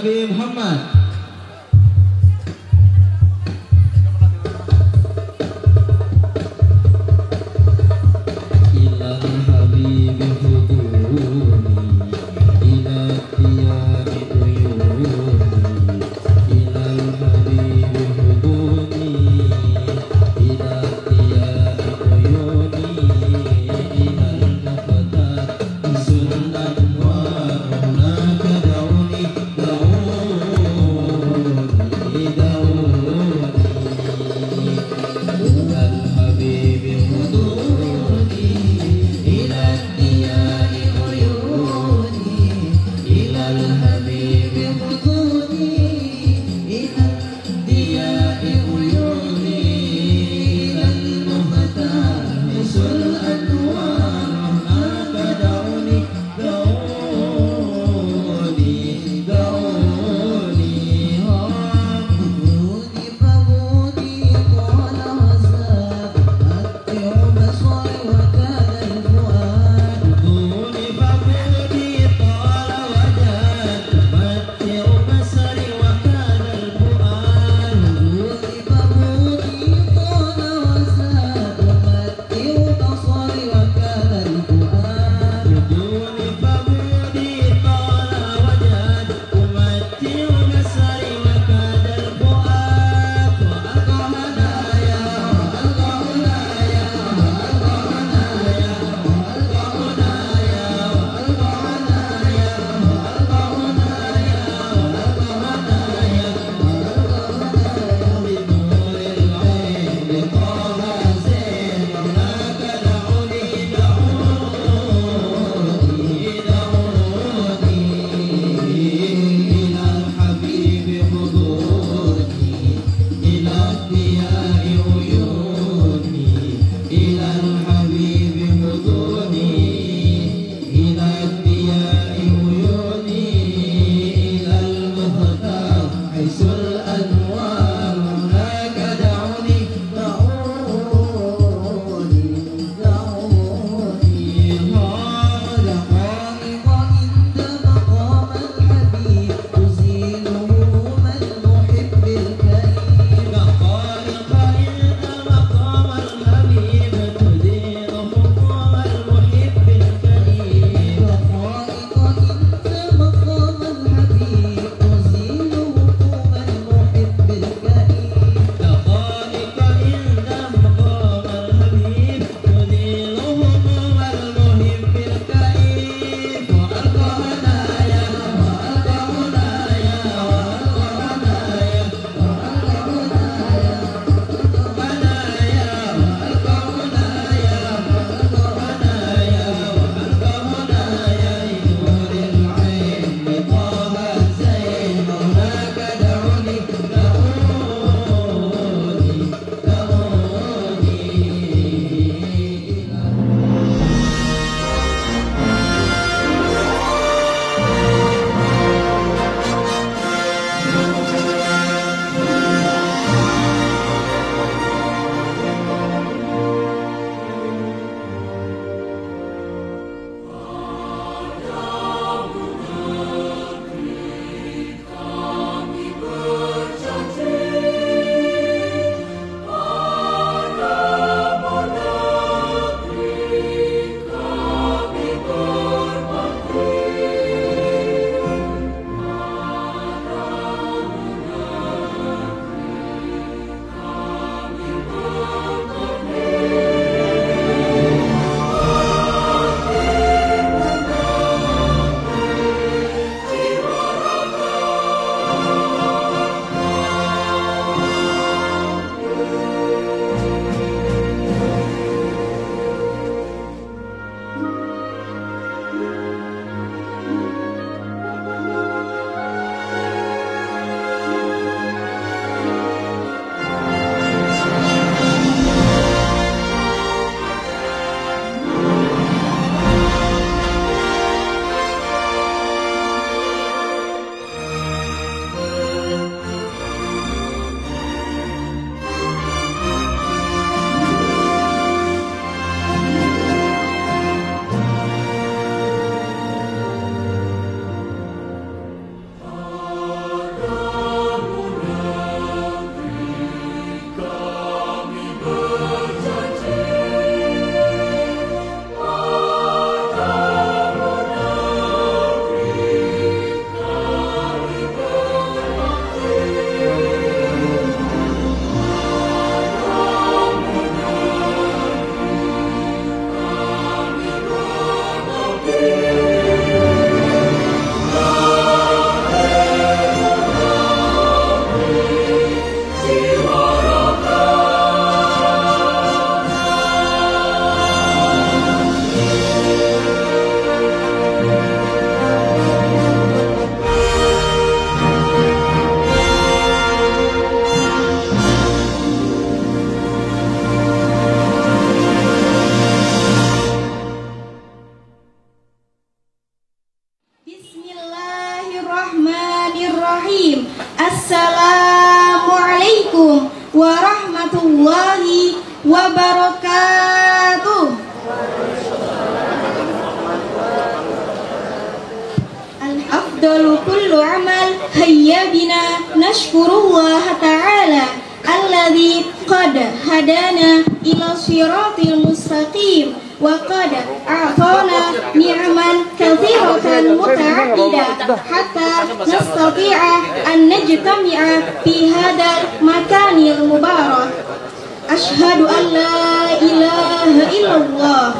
Nabi Muhammad. Ilal habibi huduni ila tiyabi uyuni. Ilal habibi huduni ila tiyabi uyuni. Ilal nafatat sunnat wa hunaka dauni dauni. wabarakatuh. Al-afdalu kullu amal hayya bina nashkurullah ta'ala alladhi qad hadana ila siratil mustaqim wa qad a'tana ni'man katsiratan muta'addidah hatta nastati'a an najtami'a fi hadzal makanil mubarak. Ashhadu an la ilaha illallah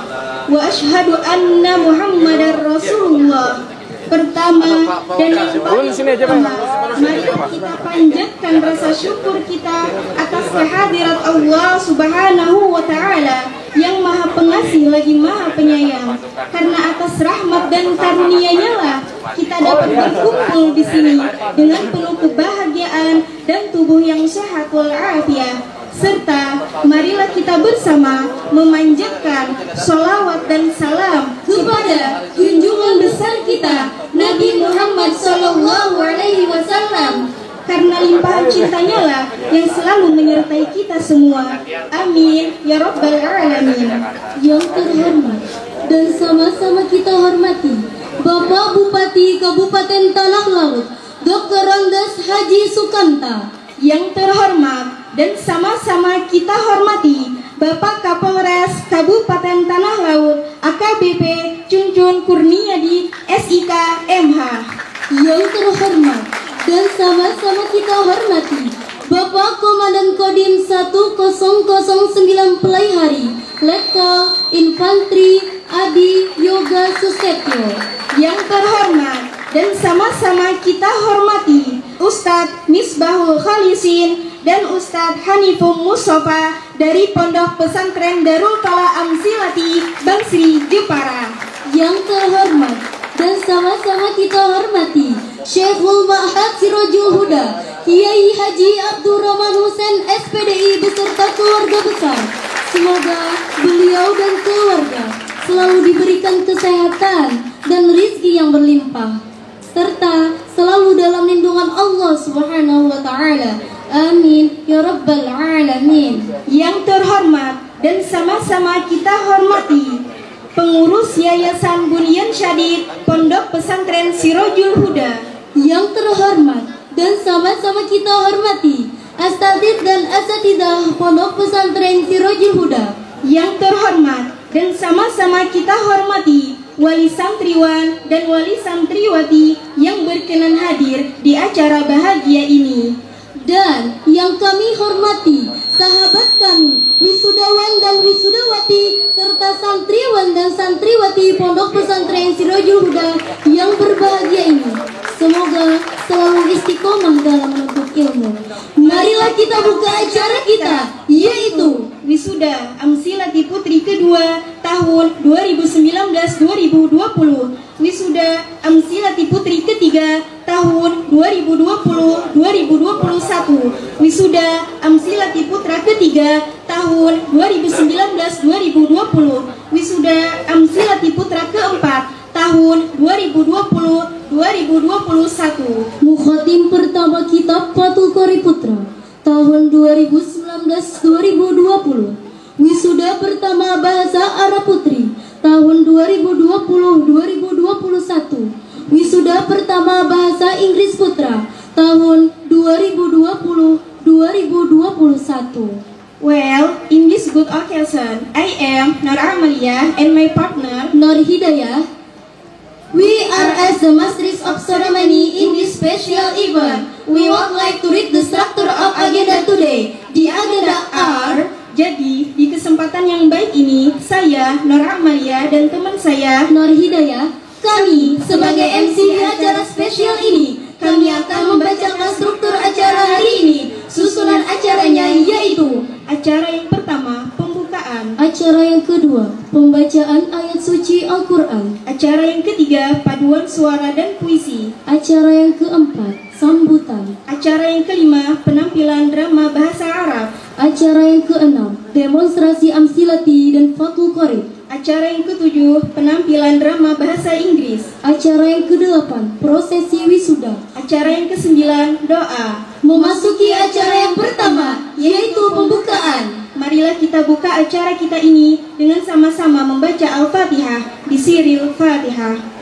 wa ashhadu anna Muhammadar Rasulullah. Pertama dan yang paling utama, mari kita panjatkan rasa syukur kita atas kehadirat Allah Subhanahu wa Ta'ala yang Maha Pengasih lagi Maha Penyayang. Karena atas rahmat dan karunia-Nya lah kita dapat berkumpul di sini dengan penuh kebahagiaan dan tubuh yang sehat walafiat. Serta marilah kita bersama memanjatkan sholawat dan salam kepada junjungan besar kita Nabi Muhammad SAW, karena limpahan cintanya lah yang selalu menyertai kita semua. Amin ya rabbal alamin. Yang terhormat dan sama-sama kita hormati Bapak Bupati Kabupaten Tanah Laut Dr. Andes Haji Sukanta. Yang terhormat dan sama-sama kita hormati Bapak Kapolres Kabupaten Tanah Laut AKBP Cuncun Kurniadi SIK MH. Yang terhormat dan sama-sama kita hormati Bapak Komandan Kodim 1009 Pelaihari Letkol Infantri Adi Yoga Susetyo. Yang terhormat dan sama-sama kita hormati Ustadz Misbahul Khalisin dan Ustadz Hanifum Mustafa dari Pondok Pesantren Darul Kala Amsilati Bangsri Jepara. Yang terhormat dan sama-sama kita hormati Syekhul Ma'had Sirajul Huda Kiai Haji Abdurrahman Hussein SPDI beserta keluarga besar. Semoga beliau dan keluarga selalu diberikan kesehatan dan rizki yang berlimpah, serta selalu dalam lindungan Allah Subhanahu wa Ta'ala. Amin ya rabbal alamin. Yang terhormat dan sama-sama kita hormati pengurus Yayasan Bunyan Syadid Pondok Pesantren Sirajul Huda. Yang terhormat dan sama-sama kita hormati Asatidz dan Asatidah Pondok Pesantren Sirajul Huda. Yang terhormat dan sama-sama kita hormati wali santriwan dan wali santriwati yang berkenan hadir di acara bahagia ini. Dan yang kami hormati sahabat kami, wisudawan dan wisudawati, serta santriwan dan santriwati Pondok Pesantren Sirajul Huda yang berbahagia ini. Semoga selalu istiqomah dalam menuntut ilmu. Marilah kita buka acara kita, yaitu Wisuda Amsilati Putri kedua tahun 2019-2020. Wisuda Amsilati Putri ketiga tahun 2020-2021. Wisuda Amsilati Putra ketiga tahun 2019-2020. Wisuda Amsilati Putra keempat tahun 2020-2021. Mukhatim pertama kitab Fathul Qori Putra tahun 2019-2020. Wisuda pertama Bahasa Arab Putri tahun 2020-2021. Wisuda pertama Bahasa Inggris Putra tahun 2020-2021. Well, in this good occasion, I am Nur Amalia and my partner Nur Hidayah. We are as the masters of ceremony in this special event. We would like to read the structure of agenda today. The agenda are. Jadi, di kesempatan yang baik ini, saya, Nur Amalia, dan teman saya, Nur Hidayah, kami sebagai MC di acara spesial ini, kami akan membacakan struktur acara hari ini. Susunan acaranya yaitu acara yang pertama, pembukaan. Acara yang kedua, pembacaan ayat suci Al-Quran. Acara yang ketiga, paduan suara dan puisi. Acara yang keempat, sambutan. Acara yang kelima, penampilan drama bahasa Arab. Acara yang keenam, demonstrasi amsilati dan fathul qori. Acara yang ketujuh, penampilan drama bahasa Inggris. Acara yang kedelapan, prosesi wisuda. Acara yang kesembilan, doa. Memasuki acara yang pertama, yaitu pembukaan. marilah kita buka acara kita ini dengan sama-sama membaca Al-Fatihah di Siril Fatihah.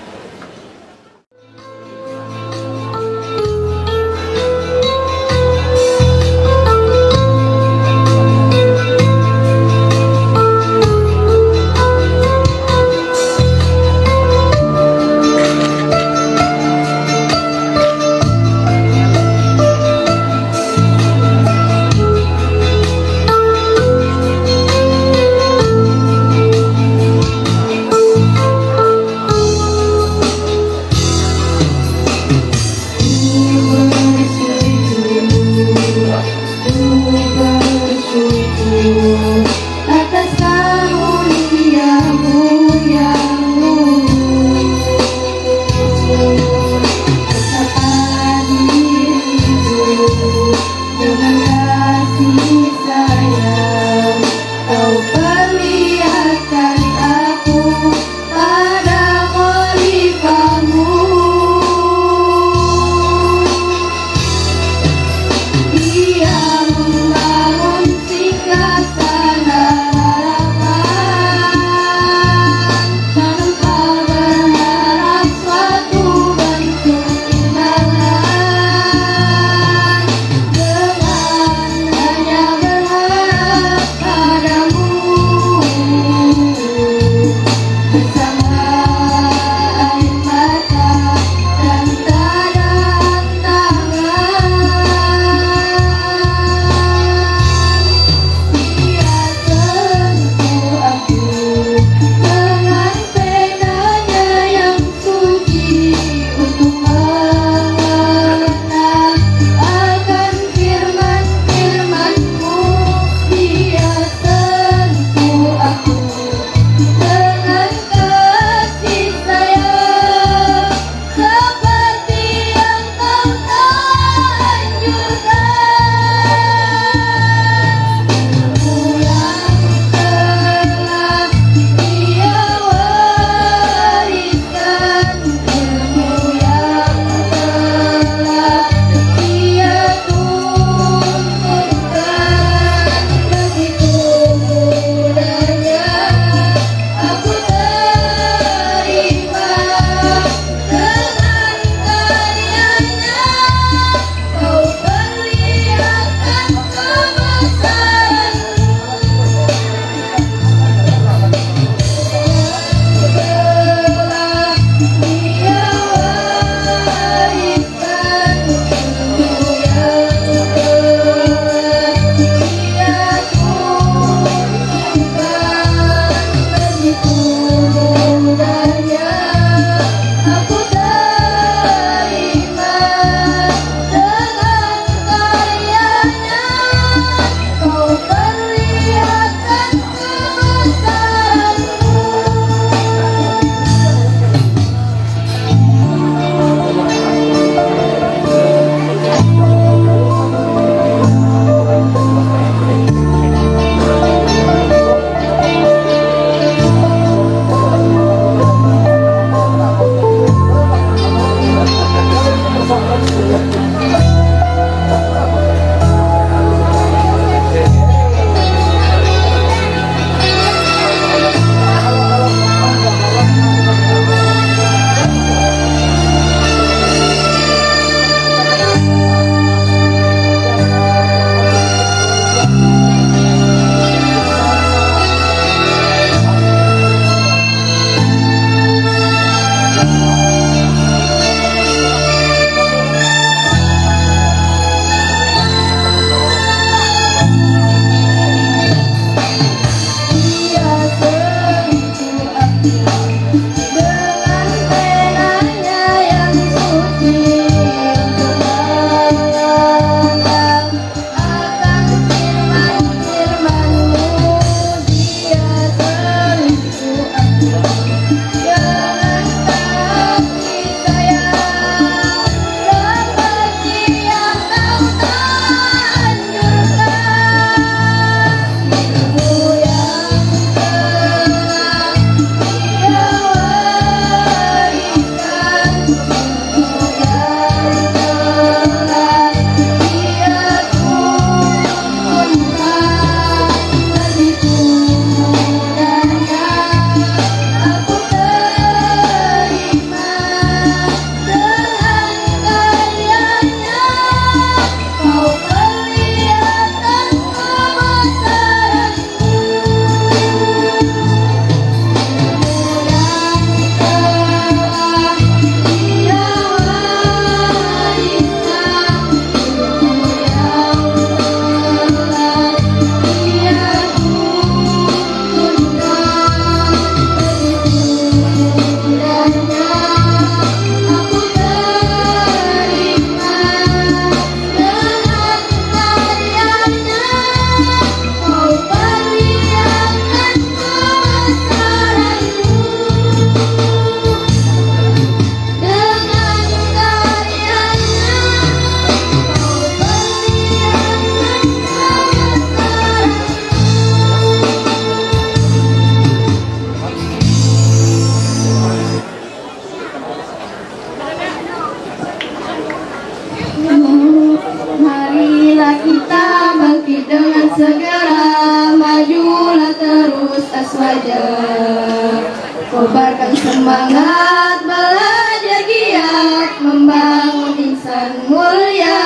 atas wajah. Kobarkan semangat, belajar giat, membangun insan mulia.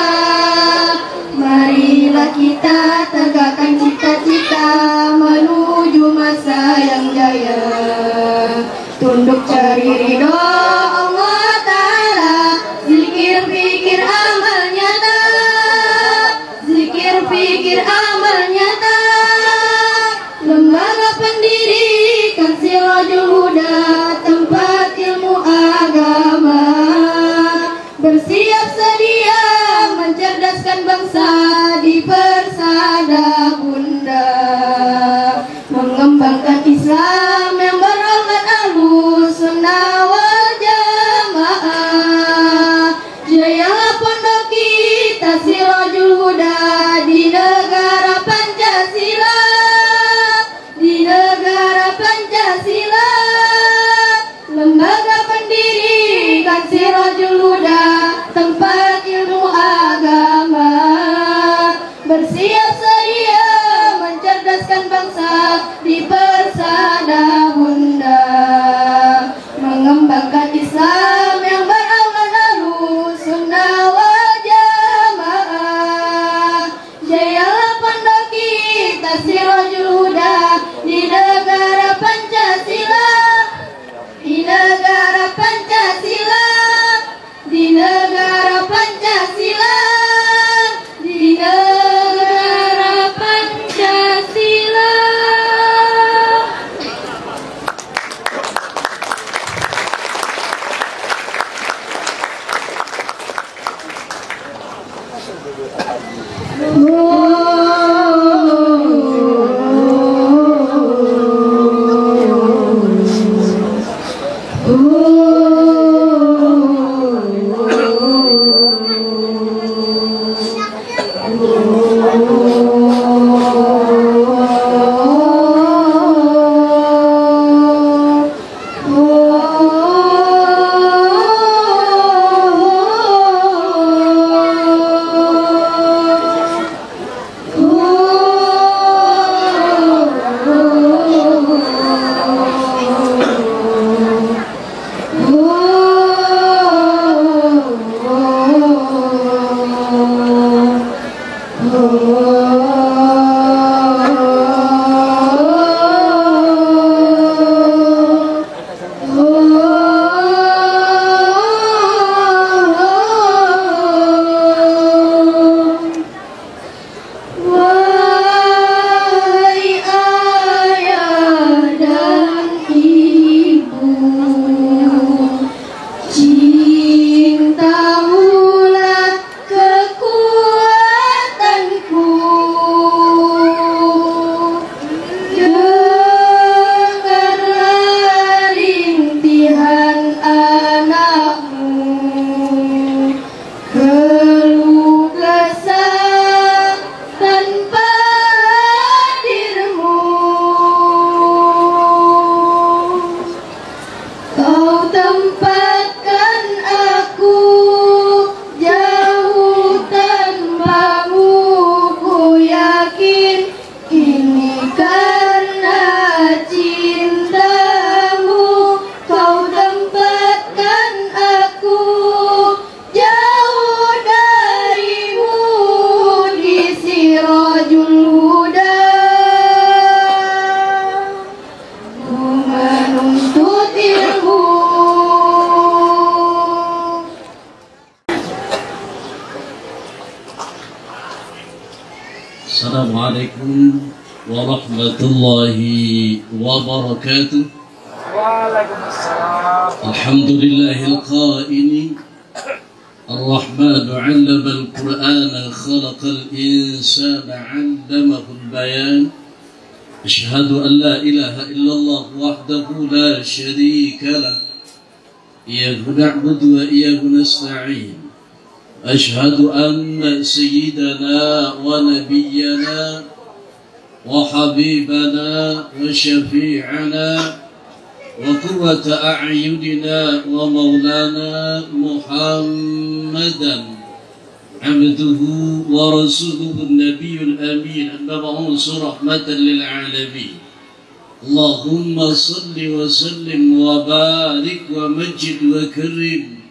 Marilah kita tegakkan cita-cita menuju masa yang jaya. Tunduk cari ridho Allah Ta'ala, zikir fikir amal nyata, zikir fikir amal nyata. Lembaga pendidikan Sirajul Huda, tempat ilmu agama. Bersiap sedia mencerdaskan bangsa di persada bunda. Mengembangkan Islam yang berobat Ahlus Sunnah wal Jamaah. Jayalah pondok kita Sirajul Huda di negara Pancasila, di negara Pancasila. Lembaga pendidikan Sirajul Huda, tempat ilmu agama. Bersiap sedia mencerdaskan bangsa di persada bunda. Mengembangkan Islam yang berawal Ahlus Sunnah wal Jamaah. Jayalah pondok kita Sirajul Huda di negara Pancasila, di negara Pancasila, di negara Pancasila, di negara Pancasila. Assalamualaikum warahmatullahi wabarakatuh. Waalaikumsalam. Alhamdulillahil qaili Ar-Rahmanu 'allama al-Qur'ana khalaqal insana 'allamahul bayan. Asyhadu an la ilaha illallah wahdahu la syarika lah. Iyyahu na'budu wa iyyahu nasta'in. أشهد أن سيدنا ونبينا وحبيبنا وشفيعنا وقرة أعيننا ومولانا محمدا عبده ورسوله النبي الأمين المبعوث رحمة للعالمين Allahumma salli wa sallim wa barik wa majid wa karim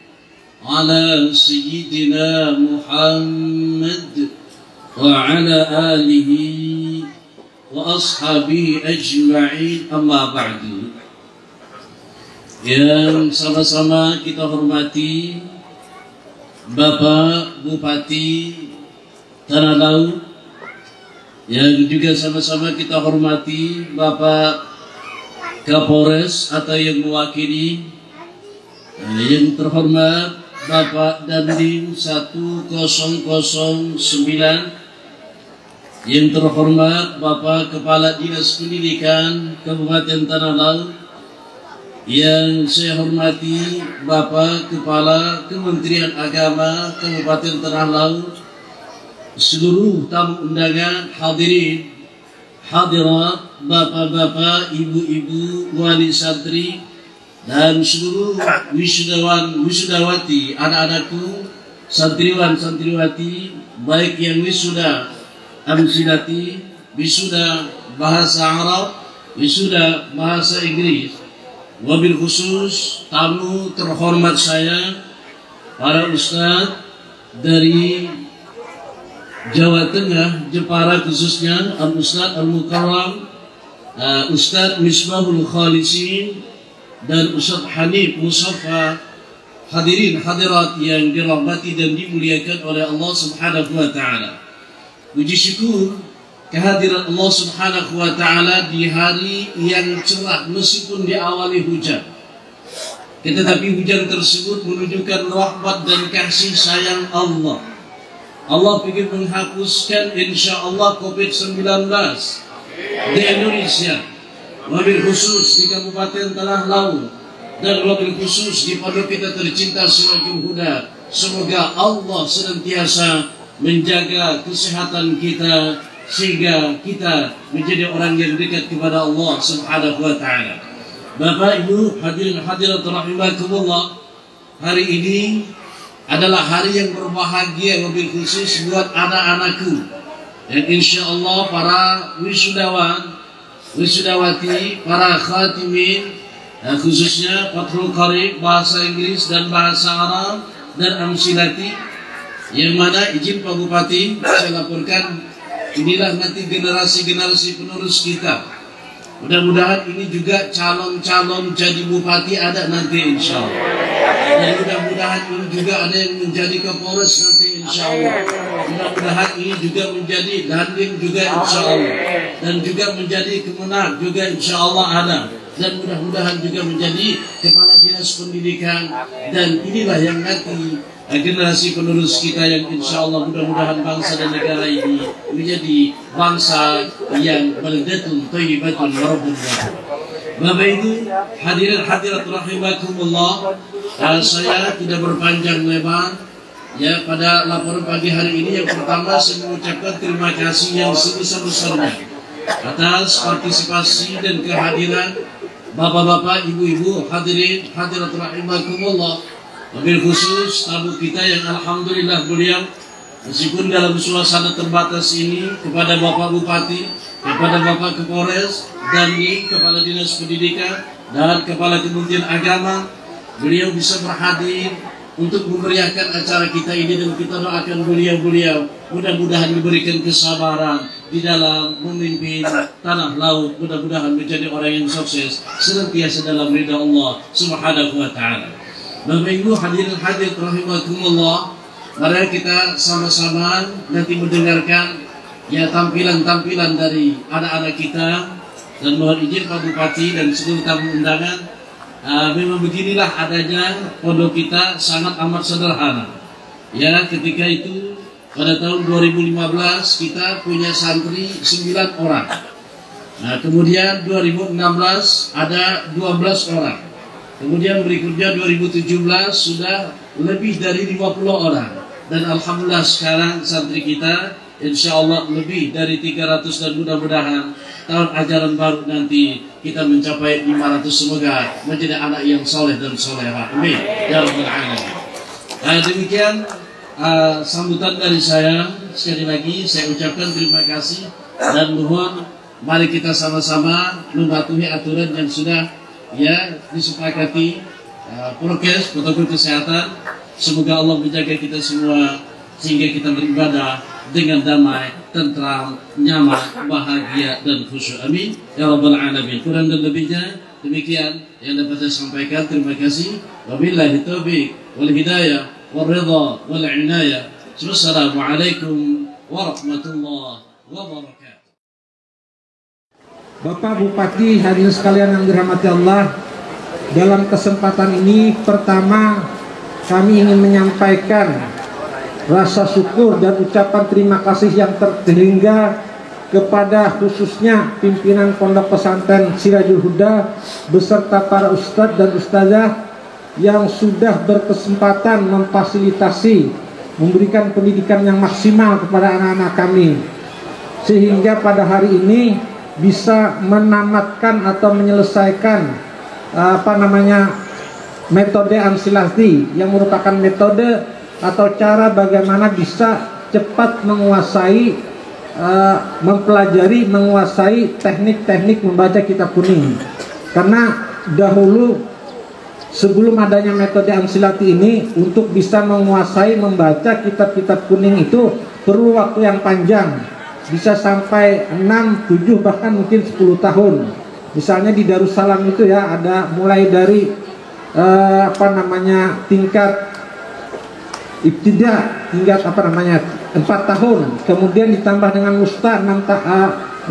ala sayyidina Muhammad wa ala alihi wa ashabihi ajma'in, amma ba'du. Yang sama-sama kita hormati Bapak Bupati Tanah Laut, yang juga sama-sama kita hormati Bapak Kapolres atau yang mewakili, yang terhormat Bapak Dandim 1009, yang terhormat Bapak Kepala Dinas Pendidikan Kabupaten Tanah Laut, yang saya hormati Bapak Kepala Kementerian Agama Kabupaten Tanah Laut, seluruh tamu undangan, hadirin, hadirat, bapak-bapak, ibu-ibu, wali santri, dan seluruh wisudawan, wisudawati, anak-anakku, santriwan, santriwati, baik yang wisuda amsilati, wisuda bahasa Arab, wisuda bahasa Inggris. Wabil khusus tamu terhormat saya, para ustadz dari Jawa Tengah, Jepara khususnya, Al-Ustadz Al-Mukarram, Ustadz Misbahul Khalisin, dan Ustadz Hanif Musafa. Hadirin hadirat yang dirahmati dan dimuliakan oleh Allah Subhanahu wa Ta'ala. Puji syukur kehadiran Allah Subhanahu wa Ta'ala di hari yang cerah meskipun diawali hujan. Tetapi hujan tersebut menunjukkan rahmat dan kasih sayang Allah. Allah ingin menghapuskan insya Allah COVID-19 di Indonesia, wabil khusus di Kabupaten Tanah Laut, dan wabil khusus di pondok kita tercinta Sirajul Huda. Semoga Allah senantiasa menjaga kesehatan kita sehingga kita menjadi orang yang dekat kepada Allah Subhanahu wa Ta'ala. Bapak Ibu hadirin hadirat rahimakumullah, hari ini adalah hari yang berbahagia wabil khusus buat anak-anakku, dan insya Allah para wisudawan, wisudawati, para khatimin, khususnya Fathul Qarib bahasa Inggris dan bahasa Arab, dan amsilati, yang mana izin Pak Bupati saya laporkan, inilah nanti generasi-generasi penerus kita. Mudah-mudahan ini juga calon-calon jadi bupati ada nanti insya Allah. Dan mudah-mudahan ini juga ada yang menjadi Kapolres nanti insya Allah. Mudah-mudahan ini juga menjadi Dandim juga insya Allah. Dan juga menjadi Kemenag juga insya Allah ada. Dan mudah-mudahan juga menjadi Kepala Dinas Pendidikan. Dan inilah yang nanti generasi penerus kita yang insya Allah mudah-mudahan bangsa dan negara ini menjadi bangsa yang baldatun thayyibatun wa rabbun ghafur. Bapak Ibu hadirin hadirat rahimakumullah, saya tidak berpanjang lebar ya pada laporan pagi hari ini. Yang pertama saya mengucapkan terima kasih yang sebesar-besarnya atas partisipasi dan kehadiran bapak-bapak, ibu-ibu, hadirin hadirat rahimakumullah. Wabil khusus tamu kita yang alhamdulillah beliau meskipun dalam suasana terbatas ini, kepada Bapak Bupati, kepada Bapak Kapolres, dan Kepala Dinas Pendidikan dan Kepala Kementerian Agama, beliau bisa berhadir untuk memeriahkan acara kita ini, dan kita doakan beliau mudah-mudahan diberikan kesabaran di dalam memimpin Tanah Laut, mudah-mudahan menjadi orang yang sukses senantiasa dalam ridha Allah Subhanahu wa Ta'ala. Bapak Ibu hadirin hadir rahimakumullah, mari kita sama-sama nanti mendengarkan ya tampilan-tampilan dari anak-anak kita, dan mohon izin Pak Bupati dan seluruh tamu undangan, memang beginilah adanya pondok kita, sangat amat sederhana. Ya, ketika itu pada tahun 2015 kita punya santri 9 orang. Nah, kemudian 2016 ada 12 orang. Kemudian berikutnya 2017 sudah lebih dari 50 orang. Dan alhamdulillah sekarang santri kita insya Allah lebih dari 300, dan mudah-mudahan tahun ajaran baru nanti kita mencapai 500. Semoga menjadi anak yang soleh dan solehah. Amin ya rabbal alamin. Demikian sambutan dari saya. Sekali lagi saya ucapkan terima kasih dan mohon mari kita sama-sama mematuhi aturan yang sudah disepakati, prokes protokol kesehatan. Semoga Allah menjaga kita semua sehingga kita beribadah dengan damai, tentram, nyaman, bahagia dan khusyuk. Amin ya rabbal alamin. Kurang dan lebihnya demikian yang dapat saya sampaikan. Terima kasih. Wabillahi taufiq wal hidayah wal ridha wal inayah. Wassalamualaikum warahmatullahi wabarakatuh. Bapak Bupati, hadirin sekalian yang dirahmati Allah, dalam kesempatan ini pertama kami ingin menyampaikan rasa syukur dan ucapan terima kasih yang terhingga kepada khususnya pimpinan Pondok Pesantren Sirajul Huda beserta para ustadz dan ustazah yang sudah berkesempatan memfasilitasi, memberikan pendidikan yang maksimal kepada anak-anak kami, sehingga pada hari ini bisa menamatkan atau menyelesaikan metode ansilasi yang merupakan metode atau cara bagaimana bisa cepat menguasai, mempelajari, menguasai teknik-teknik membaca kitab kuning. Karena dahulu sebelum adanya metode ansilati ini, untuk bisa menguasai membaca kitab-kitab kuning itu perlu waktu yang panjang, bisa sampai 6, 7 bahkan mungkin 10 tahun. Misalnya di Darussalam itu ya ada mulai dari tingkat ibtida, tingkat 4 tahun, kemudian ditambah dengan musta 6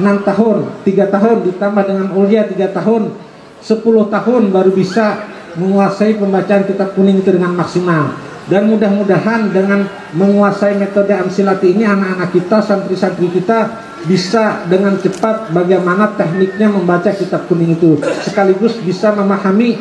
tahun, 3 tahun, ditambah dengan ulia 3 tahun, 10 tahun baru bisa menguasai pembacaan kitab kuning itu dengan maksimal. Dan mudah-mudahan dengan menguasai metode ansilati ini, anak-anak kita, santri-santri kita bisa dengan cepat bagaimana tekniknya membaca kitab kuning itu, sekaligus bisa memahami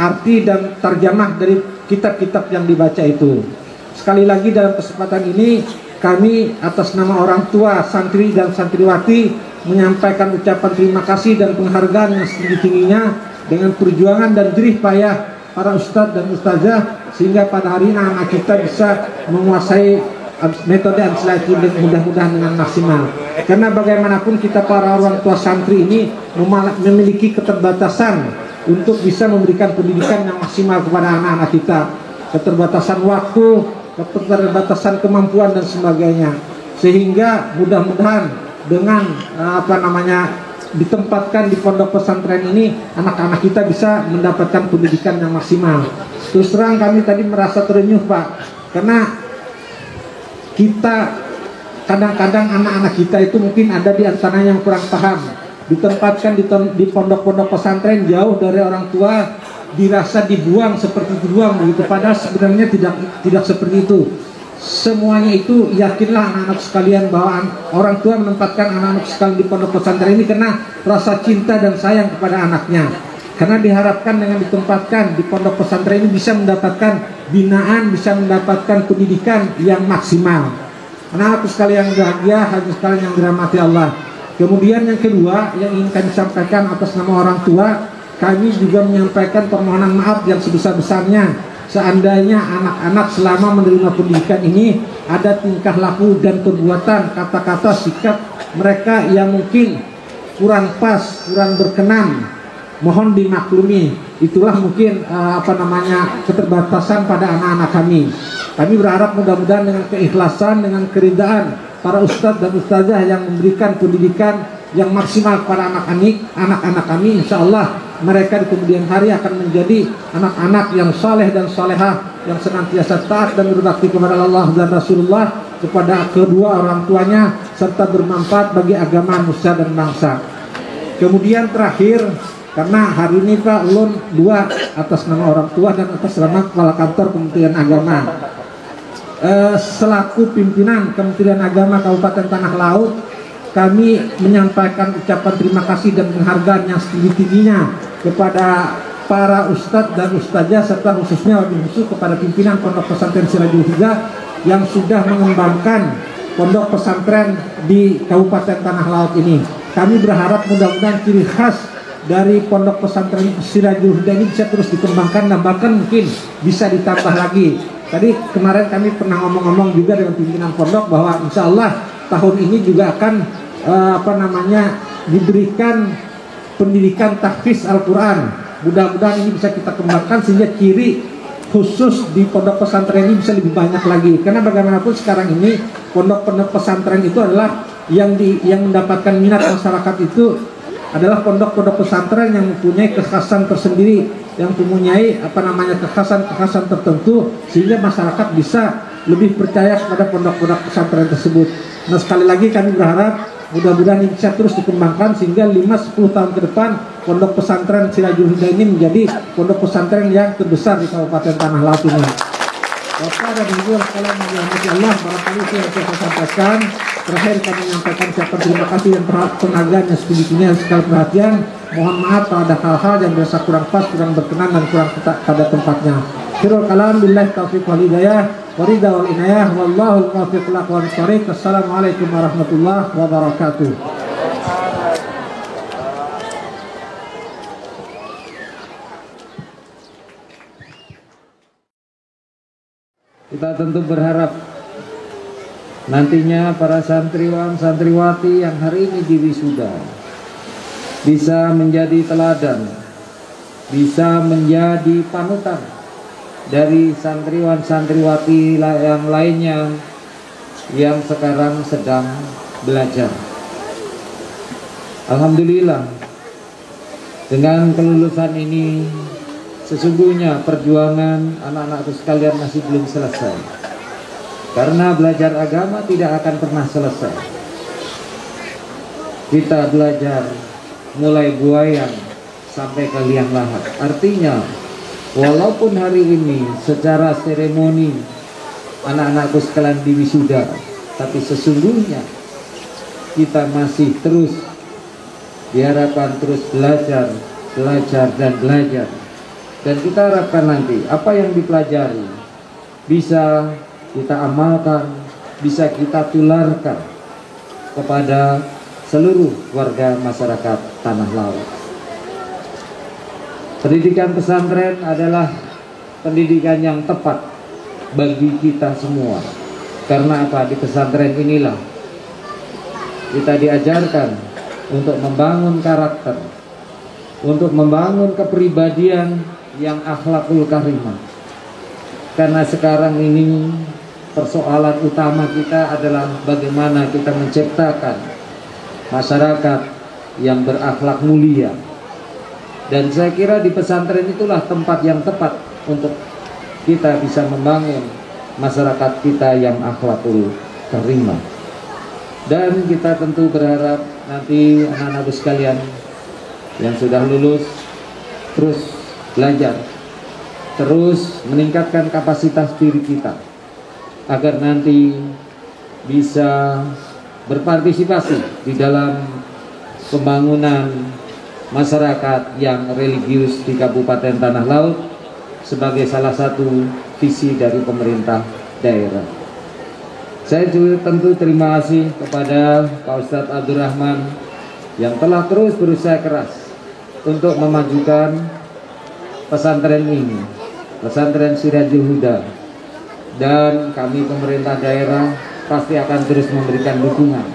arti dan terjemah dari kitab-kitab yang dibaca itu. Sekali lagi dalam kesempatan ini kami atas nama orang tua, santri dan santriwati menyampaikan ucapan terima kasih dan penghargaan yang setinggi-tingginya dengan perjuangan dan jerih payah para ustadz dan ustazah, sehingga pada hari ini anak kita bisa menguasai metode ansilati mudah-mudahan dengan maksimal. Karena bagaimanapun kita para orang tua santri ini memiliki keterbatasan untuk bisa memberikan pendidikan yang maksimal kepada anak-anak kita, keterbatasan waktu, keterbatasan kemampuan dan sebagainya, sehingga mudah-mudahan dengan ditempatkan di pondok pesantren ini, anak-anak kita bisa mendapatkan pendidikan yang maksimal. Terus terang kami tadi merasa terenyuh Pak, karena kita kadang-kadang anak-anak kita itu mungkin ada di antaranya yang kurang paham, ditempatkan di pondok-pondok pesantren jauh dari orang tua, dirasa dibuang seperti dibuang begitu, padahal sebenarnya tidak seperti itu. Semuanya itu yakinlah anak-anak sekalian bahwa orang tua menempatkan anak-anak sekalian di pondok pesantren ini karena rasa cinta dan sayang kepada anaknya, karena diharapkan dengan ditempatkan di pondok pesantren ini bisa mendapatkan binaan, bisa mendapatkan pendidikan yang maksimal. Anak-anakku sekalian yang bahagia, hadirin sekalian yang dirahmati Allah. Kemudian yang kedua yang ingin kami sampaikan atas nama orang tua, kami juga menyampaikan permohonan maaf yang sebesar-besarnya seandainya anak-anak selama menerima pendidikan ini ada tingkah laku dan perbuatan, kata-kata, sikap mereka yang mungkin kurang pas, kurang berkenan, mohon dimaklumi. Itulah mungkin keterbatasan pada anak-anak kami. Kami berharap mudah-mudahan dengan keikhlasan, dengan keridaan para ustadz dan ustazah yang memberikan pendidikan yang maksimal kepada anak-anak kami, insya Allah mereka di kemudian hari akan menjadi anak-anak yang saleh dan salehah, yang senantiasa taat dan berbakti kepada Allah dan Rasulullah, kepada kedua orang tuanya, serta bermanfaat bagi agama, nusa dan bangsa. Kemudian terakhir, karena hari ini Pak Ulun dua atas nama orang tua dan atas nama Kepala Kantor Kementerian Agama, selaku pimpinan Kementerian Agama Kabupaten Tanah Laut, kami menyampaikan ucapan terima kasih dan penghargaan yang setinggi-tingginya kepada para ustadz dan ustazah, serta khususnya wabil khusus kepada pimpinan Pondok Pesantren Sirajul Huda yang sudah mengembangkan pondok pesantren di Kabupaten Tanah Laut ini. Kami berharap mudah-mudahan ciri khas dari Pondok Pesantren Sirajul Huda ini bisa terus dikembangkan dan bahkan mungkin bisa ditambah lagi. Tadi kemarin kami pernah ngomong-ngomong juga dengan pimpinan pondok bahwa insya Allah tahun ini juga akan diberikan pendidikan tahfiz Al-Quran. Mudah-mudahan ini bisa kita kembangkan sehingga ciri khusus di pondok pesantren ini bisa lebih banyak lagi. Karena bagaimanapun sekarang ini pondok-pondok pesantren itu adalah yang mendapatkan minat masyarakat itu adalah pondok-pondok pesantren yang mempunyai kekhasan tersendiri, yang mempunyai kekhasan tertentu, sehingga masyarakat bisa lebih percaya kepada pondok-pondok pesantren tersebut. Nah, sekali lagi kami berharap mudah-mudahan ini bisa terus dikembangkan sehingga 5-10 tahun ke depan pondok pesantren Sirajul Huda ini menjadi pondok pesantren yang terbesar di Kabupaten Tanah Laut ini. Bapak dan Ibu sekalian yang dirahmati Allah, barangkali itu yang saya sampaikan. Terakhir kami menyampaikan ucapan terima kasih dan penghargaan yang sedikitnya segala perhatian. Mohon maaf kalau ada hal-hal yang biasa kurang pas, kurang berkenan dan kurang pada tempatnya. Akhirul kalam billahi taufiq wal hidayah wa ridha wal inayah wallahu al-muwaffiq ila aqwamit thoriq. Assalamualaikum warahmatullahi wabarakatuh. Kita tentu berharap nantinya para santriwan santriwati yang hari ini diwisuda bisa menjadi teladan, bisa menjadi panutan dari santriwan santriwati yang lainnya yang sekarang sedang belajar. Alhamdulillah, dengan kelulusan ini sesungguhnya perjuangan anak-anakku sekalian masih belum selesai. Karena belajar agama tidak akan pernah selesai. Kita belajar mulai buayan sampai ke liang lahat. Artinya, walaupun hari ini secara seremoni anak-anakku sekalian diwisuda, tapi sesungguhnya kita masih terus diharapkan terus belajar dan belajar. Dan kita harapkan nanti apa yang dipelajari bisa kita amalkan, bisa kita tularkan kepada seluruh warga masyarakat Tanah Laut. Pendidikan pesantren adalah pendidikan yang tepat bagi kita semua. Karena apa? Di pesantren inilah kita diajarkan untuk membangun karakter, untuk membangun kepribadian yang akhlakul karimah. Karena sekarang ini persoalan utama kita adalah bagaimana kita menciptakan masyarakat yang berakhlak mulia. Dan saya kira di pesantren itulah tempat yang tepat untuk kita bisa membangun masyarakat kita yang akhlakul karimah. Dan kita tentu berharap nanti anak-anak sekalian yang sudah lulus terus belajar, terus meningkatkan kapasitas diri kita agar nanti bisa berpartisipasi di dalam pembangunan masyarakat yang religius di Kabupaten Tanah Laut sebagai salah satu visi dari pemerintah daerah. Saya juga tentu terima kasih kepada Pak Ustadz Abdurrahman yang telah terus berusaha keras untuk memajukan pesantren ini, pesantren Sirajul Huda, dan kami pemerintah daerah pasti akan terus memberikan dukungan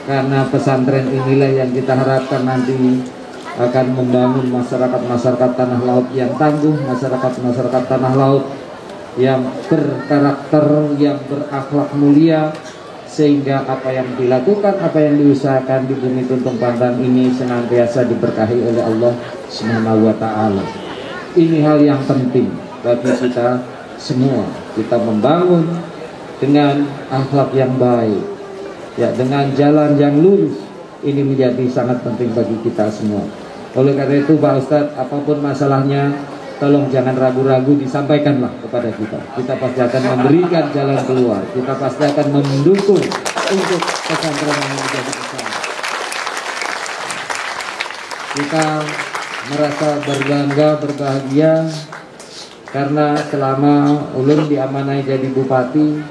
karena pesantren inilah yang kita harapkan nanti akan membangun masyarakat Tanah Laut yang tangguh, masyarakat Tanah Laut yang berkarakter, yang berakhlak mulia, sehingga apa yang dilakukan, apa yang diusahakan di bumi Tuntung Pandan ini senantiasa diberkahi oleh Allah Subhanahu wa Ta'ala. Ini hal yang penting bagi kita semua. Kita membangun dengan akhlak yang baik, ya, dengan jalan yang lurus. Ini menjadi sangat penting bagi kita semua. Oleh karena itu Pak Ustadz, apapun masalahnya, tolong jangan ragu-ragu, disampaikanlah kepada kita. Kita pasti akan memberikan jalan keluar. Kita pasti akan mendukung untuk pesantren yang menjadi besar. Kita merasa berbangga, berbahagia karena selama ulun diamanai jadi bupati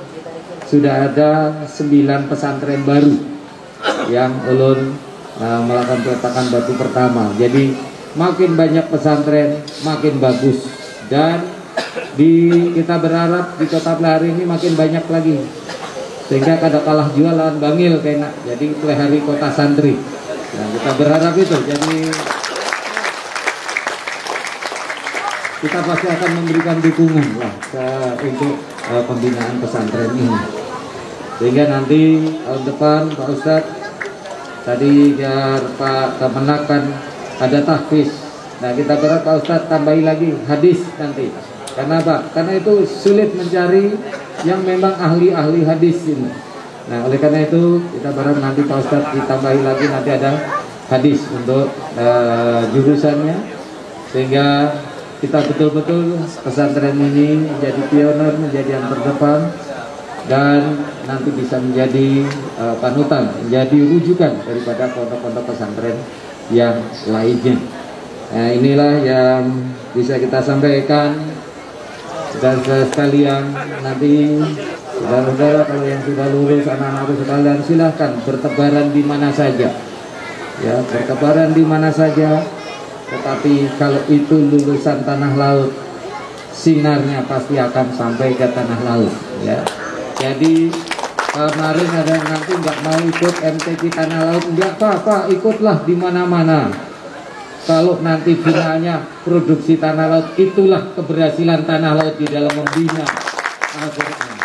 sudah ada 9 pesantren baru yang ulun melakukan peletakan batu pertama. Jadi makin banyak pesantren makin bagus, dan kita berharap di Kota Pelari ini makin banyak lagi sehingga kada kalah jualan bangil kena. Jadi Pelari kota santri. Nah, kita berharap itu. Jadi kita pasti akan memberikan dukungan lah untuk pembinaan pesantren ini. Sehingga nanti tahun depan Pak Ustadz tadi biar Pak Kemenak kan ada tahfiz. Nah, kita berharap Pak Ustadz tambahi lagi hadis nanti. Karena apa? Karena itu sulit mencari yang memang ahli-ahli hadis ini. Nah, oleh karena itu kita berharap nanti Pak Ustadz ditambahi lagi, nanti ada hadis untuk jurusannya, sehingga kita betul-betul pesantren ini menjadi pionir, menjadi yang terdepan, dan nanti bisa menjadi panutan, menjadi rujukan daripada pondok-pondok pesantren yang lainnya. Nah, inilah yang bisa kita sampaikan. Dan sekalian, nanti saudara-saudara kalau yang sudah lulus, anak-anak sekalian, silahkan bertebaran di mana saja, ya, bertebaran di mana saja. Tetapi kalau itu lulusan tanah laut, sinarnya pasti akan sampai ke tanah laut, ya. Jadi kemarin ada yang nanti nggak mau ikut MTQ tanah laut, nggak apa-apa, ikutlah di mana-mana. Kalau nanti finalnya produksi tanah laut, itulah keberhasilan tanah laut di dalam membina Al-Quran.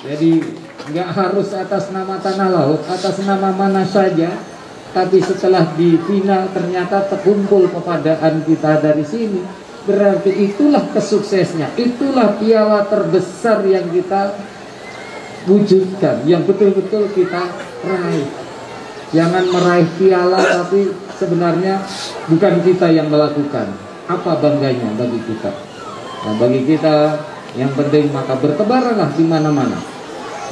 Jadi nggak harus atas nama tanah laut, atas nama mana saja, tapi setelah di final ternyata terkumpul kepadaan kita dari sini, berarti itulah kesuksesnya, itulah piala terbesar yang kita wujudkan, yang betul-betul kita raih. Jangan meraih piala tapi sebenarnya bukan kita yang melakukan. Apa bangganya bagi kita? Nah, bagi kita yang penting maka bertebaranlah di mana-mana.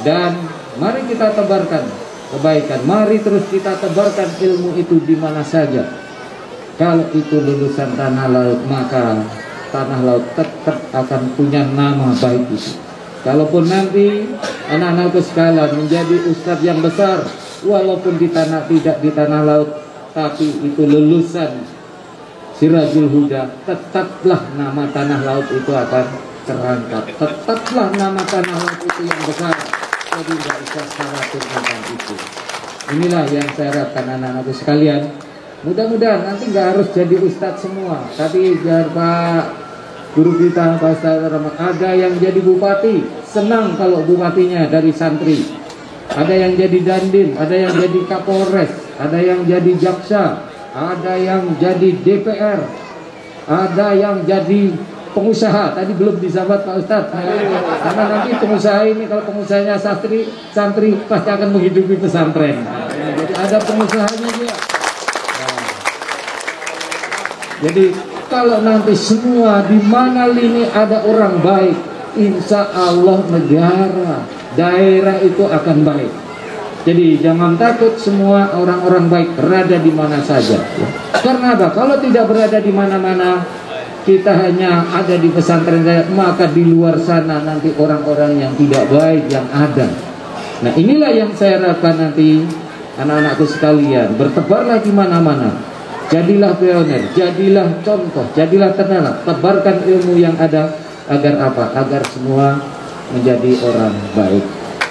Dan mari kita tebarkan kebaikan. Mari terus kita tebarkan ilmu itu di mana saja. Kalau itu lulusan tanah laut, maka tanah laut tetap akan punya nama baik itu. Kalaupun nanti anak-anakku sekalian menjadi ustadz yang besar, walaupun tidak di tanah laut, tapi itu lulusan Sirajul Huda, tetaplah nama tanah laut itu akan terangkat. Tetaplah nama tanah laut itu yang besar. Jadi tidak usah khawatir tentang itu. Inilah yang saya harapkan anak-anakku sekalian. Mudah-mudahan nanti nggak harus jadi ustadz semua, tapi biar Pak guru kita Pak Ustadz Rahmat, ada yang jadi bupati, senang kalau bupatinya dari santri. Ada yang jadi dandim, ada yang jadi kapolres, ada yang jadi jaksa, ada yang jadi DPR, ada yang jadi pengusaha. Tadi belum disahabat Pak Ustadz, karena nanti pengusaha ini kalau pengusahanya santri pasti akan menghidupi pesantren. Jadi ada pengusahanya juga. Jadi kalau nanti semua di mana lini ada orang baik, insya Allah negara, daerah itu akan baik. Jadi jangan takut, semua orang-orang baik berada di mana saja. Karena apa? Kalau tidak berada di mana-mana, kita hanya ada di pesantren saja, maka di luar sana nanti orang-orang yang tidak baik yang ada. Nah, inilah yang saya harapkan nanti anak-anakku sekalian, bertebarlah di mana-mana. Jadilah pionir, jadilah contoh, jadilah tenaga, tebarkan ilmu yang ada agar apa? Agar semua menjadi orang baik.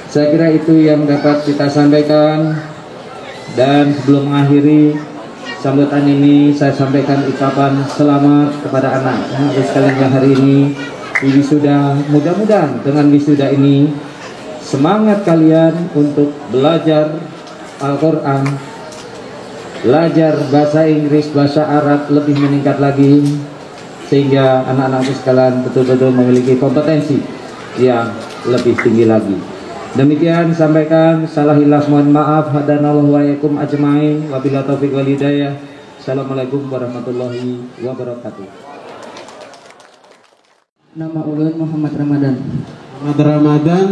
Saya kira itu yang dapat kita sampaikan. Dan sebelum mengakhiri sambutan ini, saya sampaikan ucapan selamat kepada anak-anak sekalian yang hari ini wisuda. Mudah-mudahan dengan wisuda ini semangat kalian untuk belajar Al-Quran, belajar bahasa Inggris, bahasa Arab lebih meningkat lagi, sehingga anak-anak sekalian betul-betul memiliki kompetensi yang lebih tinggi lagi. Demikian sampaikan, salah hilaf mohon maaf, hadanallahu wa iyyakum ajmain, wabillahi taufiq wal hidayah. Assalamualaikum warahmatullahi wabarakatuh. Nama ulun Muhammad Ramadan. Muhammad Ramadan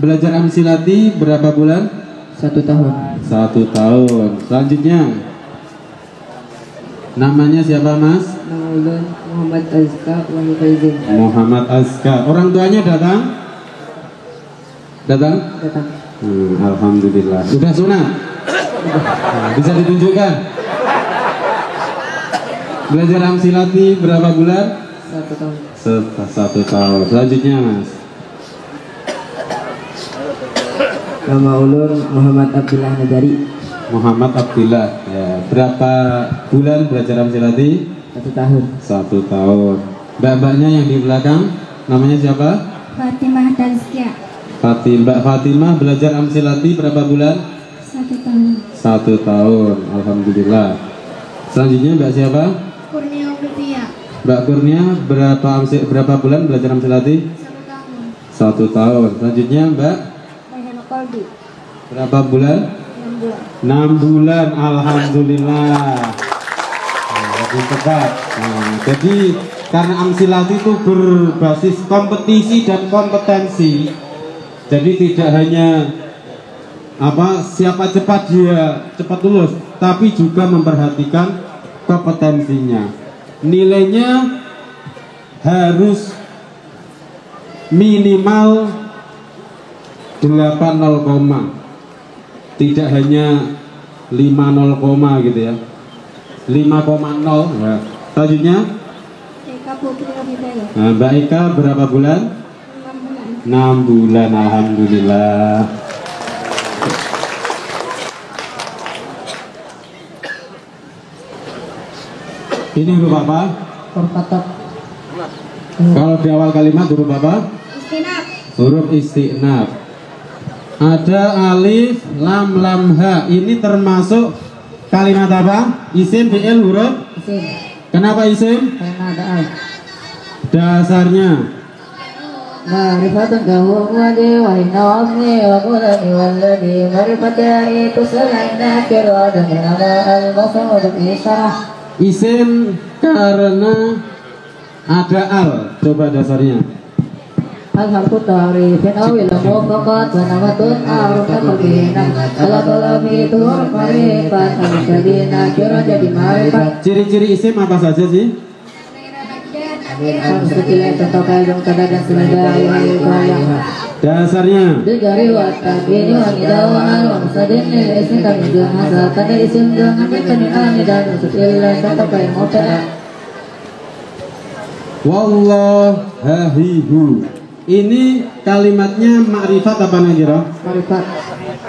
belajar amsilati berapa bulan? 1 tahun. 1 tahun. Selanjutnya, namanya siapa Mas? Nama ulun Muhammad Azka Wahyu Faizin. Muhammad Azka. Orang tuanya datang? Datang? Datang. Alhamdulillah. Sudah sunat? Bisa ditunjukkan? Belajar amsilati berapa bulan? 1 tahun. 1 tahun. Selanjutnya Mas. Nama ulun Muhammad Abdullah Najari. Muhammad Abdillah. Ya, berapa bulan belajar amsilati? 1 tahun. 1 tahun. Mbak-mbaknya yang di belakang namanya siapa? Fatimah Tazkia. Mbak Fatimah belajar amsilati berapa bulan? 1 tahun. 1 tahun. Alhamdulillah. Selanjutnya Mbak siapa? Kurnia Rupiah. Mbak Kurnia berapa bulan belajar amsilati? 1 tahun. 1 tahun. Selanjutnya Mbak Rayhana Kolbi. berapa bulan? 6 bulan. 6 bulan. Alhamdulillah. Lebih tepat. Nah, jadi karena amsilati itu berbasis kompetisi dan kompetensi, jadi tidak hanya siapa cepat dia cepat lulus, tapi juga memperhatikan kompetensinya. Nilainya harus minimal 8,0, tidak hanya 5,0 gitu ya, 5,0 ya. Selanjutnya Eka Putri Rabibela. nah, Mbak Eka berapa bulan? 6 bulan. 6 bulan. Alhamdulillah. Ini huruf apa? Perkatak. Kalau di awal kalimat huruf apa? Istinaf. Huruf isti'naf. Ada alif, lam, ha. Ini termasuk kalimat apa? Isim, fi'il, huruf? Isim. Kenapa isim? Karena ada al. Dasarnya Ma'rifatun kahumwadi wa inna wa'amni wa qulani walladhi ma'rifatnya itu selain nakir wa dan nama al-basam untuk isyarah. isim karena ada al. Coba dasarnya. Al-harfu ta'rifin awil muqaqat wa namatun a'rufna qalbina al-qalami itu ma'rifat al-jadi nakir jadi ma'rifat. Ciri-ciri isim apa saja sih? Harus kecil contoh kayak kada dan selada yang Dasarnya Dujari wa tabini wa nidawaan wa musadin lil ismi kami jahasa tanda isim dengan kami anidan usul illa contoh kayak mubtada. wallahahihu. Ini kalimatnya ma'rifat apa nakirah? Marifat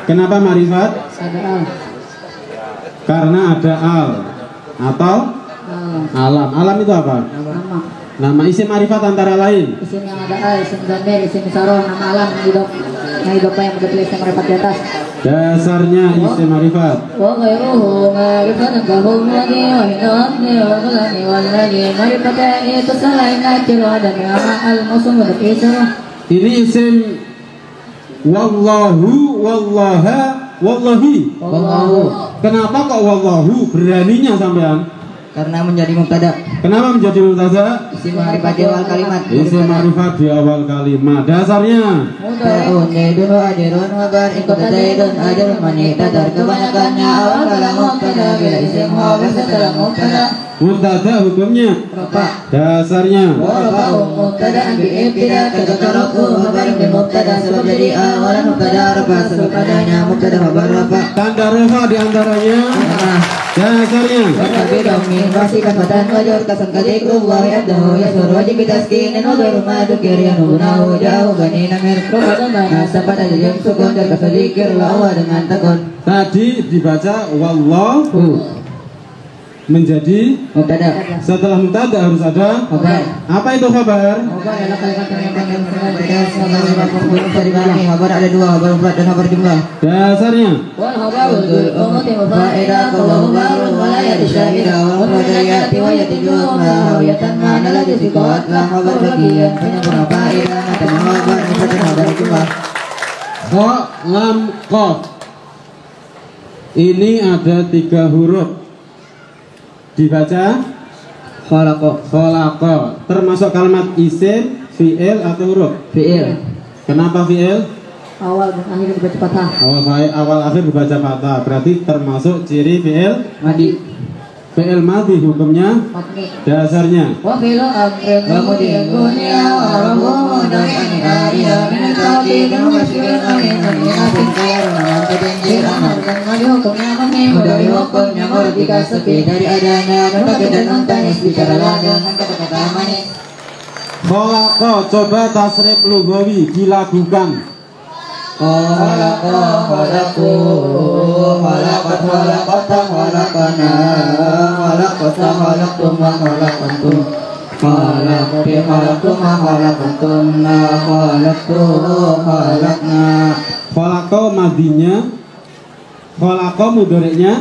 Kenapa ma'rifat? ada al Karena ada al atau alam. Alam itu apa? nama Nama isim ma'rifat antara lain. isim yang ada al isim dhamir isim isaroh nama alam yang hidup yang udah tulis yang marifat di atas. Dasarnya isim ma'rifat. Wa ghairuhu ma'rifatan kahum wadi wa hinawatni wa gulani walladhi marifatan itu selain nakir wa dan nama al-musum untuk isyarah. Ini isim wallahu, wallaha, wallahi. Wallahu Kenapa kok wallahu? Beraninya sampean? karena menjadi mubtada. Kenapa menjadi mubtada? Isim ma'rifat di awal kalimat. Isim ma'rifat di awal kalimat. Dasarnya Ta'un zaidun wa ajrun wa bar ikut zaidun ajrun mani tadar kebanyakannya awal kalam mubtada bila isim hawa setelah mubtada. mubtada hukumnya. Rafa Dasarnya wa rafa'u mubtada'an bi ibtida tadakaraku habar bi mubtada sebab jadi awalan mubtada rafa sebab adanya mubtada habar rafa. tanda rafa di antaranya. Dasarnya Tapi kami masih kafatan wajar kasan kadikrullah yabdahu yasur wajib bitaskin dan wajar madu kirian ubunahu jauh bani namir rufatan mana sapat ada yang sukun dan kasadikir lawa dengan takun. tadi dibaca wallahu menjadi Mubtada setelah mubtada harus ada Khabar. apa itu khabar? Khabar adalah kalimat yang menunjukkan tidak semua kalimat pun bisa dibagi. Khabar ada dua, khabar mufrad dan khabar jumlah. Dasarnya Wal khabaru dzul umati mufaida kalau khabaru wala yati syahida wal mufrad yati wa yati jumlah hawiyatan ma'na la tisiqat la khabar bagian penyempurna faida mata khabar mufrad dan khabar jumlah. kha, lam, qaf. Ini ada 3 huruf. Dibaca khalaqa. Termasuk kalimat isim, fi'il atau huruf? Fi'il Kenapa fi'il? awal dan akhir dibaca fathah. Awal akhir dibaca fathah. Berarti termasuk ciri fi'il. Madi Fi'il madhi hukumnya. mabni Dasarnya wa fi'lu amrin mudin dunya wa rabbuhu dan ariya min al-tawfiq wa masyirin amin amin khairun tadinjir amal dan mali hukumnya mabni dari hukumnya merdeka sepi dari adanya dan pakai dan nontanis bicara dengan kata-kata manis. khalaqa. Coba tasrif lughawi dilakukan. khalaqa khalaqu khalaqat khalaqata khalaqana khalaqata khalaqtum wa khalaqantum khalaqti khalaqtum wa khalaqantunna khalaqtu khalaqna. Khalaqa madinya, khalaqa mudhari'nya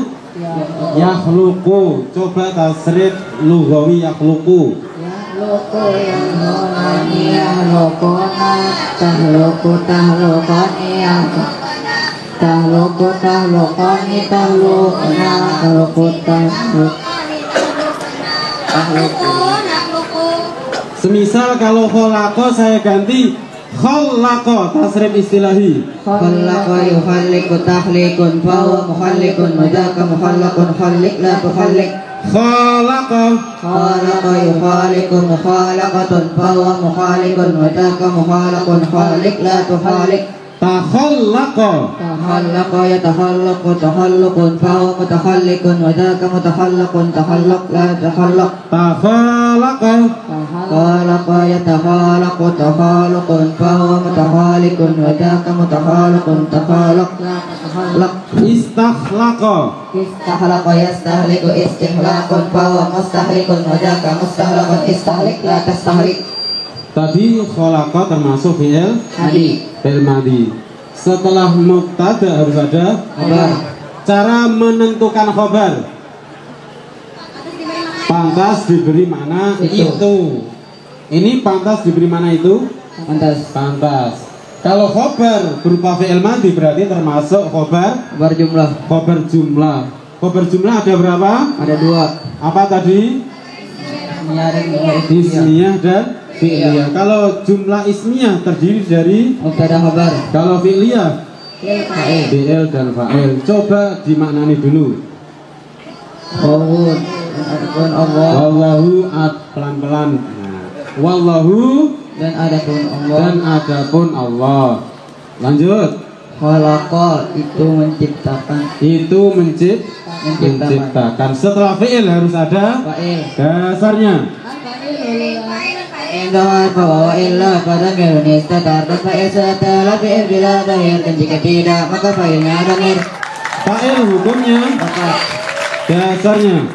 yakhluqu. Coba tasrif lughawi yakhluqu. Yakhluqu yakhluqani yakhluquna takhluqu takhluqani takhluqu takhluqani takhluquna takhluqu takhluqu. Semisal kalau khalaqa saya ganti khalaqa, tasrif istilahi. Khalaqa yukhalliqu takhliqun fahuwa mukhalliqun wa dzaka mukhallaqun khalliq la tukhalliq. Khalaqa Khalaqa yukhaliqu mukhalaqatun fahuwa mukhaliqun wa dzaka mukhalaqun khalliq la tukhalliq. takhallaqa Takhallaqa yatakhallaqu takhalluqun fahuwa mutakhalliqun wa dzaka mutakhallaqun takhallaq la takhallaq. takhalaqa Khalaqa yatakhalaqu takhalluqun fahuwa mutakhaliqun wa dzaka mutakhallaqun takhallaq la takhallaq. istakhlaqa Istahlaqa yastahliqu istihlaqun fahuwa mustahliqun wa dzaka mustahlaqun istahliq la tastahliq. tadi khalaqa termasuk fi'il madi. Setelah mubtada harus ada Khabar. cara menentukan khabar. Pantas diberi mana itu. Ini pantas diberi mana itu? Pantas. Kalau khabar berupa fi'il madi berarti termasuk khabar Jumlah. khabar jumlah. Khabar jumlah ada berapa? Ada 2. Apa tadi? Ismiyah dan fi'liyah. Kalau jumlah ismiyah terdiri dari Mubtada khabar. kalau fi'liyah fi'il dan fa'il. Coba dimaknani dulu. Wawun. Adapun Allah. Wallahu pelan-pelan. Nah, wallahu Dan adapun Allah. dan adapun Allah. Lanjut. Khalaqa itu menciptakan. Itu menciptakan. Setelah fi'il harus ada Fa'il. dasarnya. Indah bahwa illa pada mirunis tatar fa'il setelah fi'il bila dahir, dan jika tidak maka fa'ilnya dhamir. Fa'il hukumnya Maka dasarnya.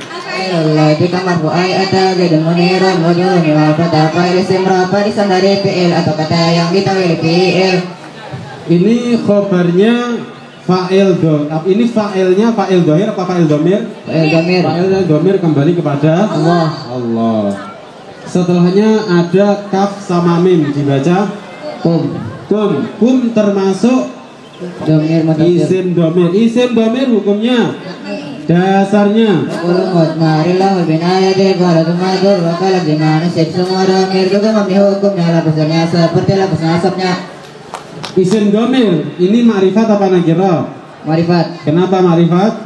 Allah jika marfu'ai atau jadi muniran wajuruni wa fatah fa'il isim rafa disandari fi'il atau kata yang ditawili fi'il. Ini khobarnya fa'il do. Ini fa'ilnya fa'il dohir apa fa'il domir? Fa'il dhamir. Fa'il domir kembali kepada Allah. Allah. Setelahnya ada kaf sama mim dibaca Kum. kum termasuk Dhamir mutasir. isim domir. Isim domir hukumnya dasarnya. Ulumut marilah binayati qala tumadur wa qala dimana semua dhamir juga memiliki hukumnya lapasnya seperti lapas nasabnya. Isim domir ini ma'rifat apa nakirah? Marifat. Kenapa ma'rifat?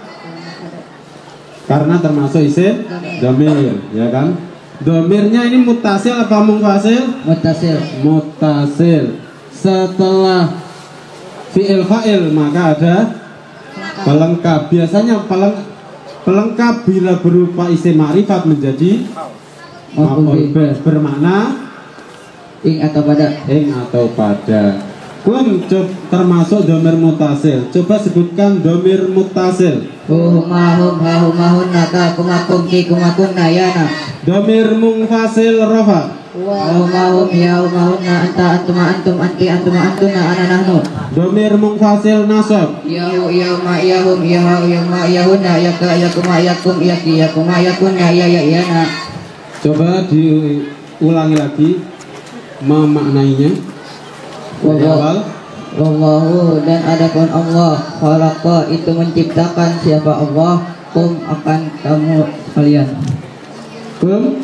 Karena termasuk isim domir, ya kan? Domirnya ini mutasil apa munfasil? Muttasil. Mutasil. Setelah fi'il fa'il maka ada pelengkap. Biasanya pelengkap bila berupa isim ma'rifat menjadi maf'ul bih, bermakna Ing atau pada. Kum termasuk domir mutasil. Coba sebutkan domir mutasil. Humahum hahumahunna kakumakum kikumakunna yana. Domir munfasil rafa. Humahum yaumahunna anta antuma antum anti antuma antuna ana nahnu. Domir munfasil nasab. Yahu yauma yahum yahu yauma yahunna yaka yakuma yakum yaki yakuma yakunna ya yana. Coba diulangi lagi memaknainya. Dari awal. Wallahu dan adapun Allah khalaqa itu menciptakan siapa Allah kum akan kamu kalian. Kum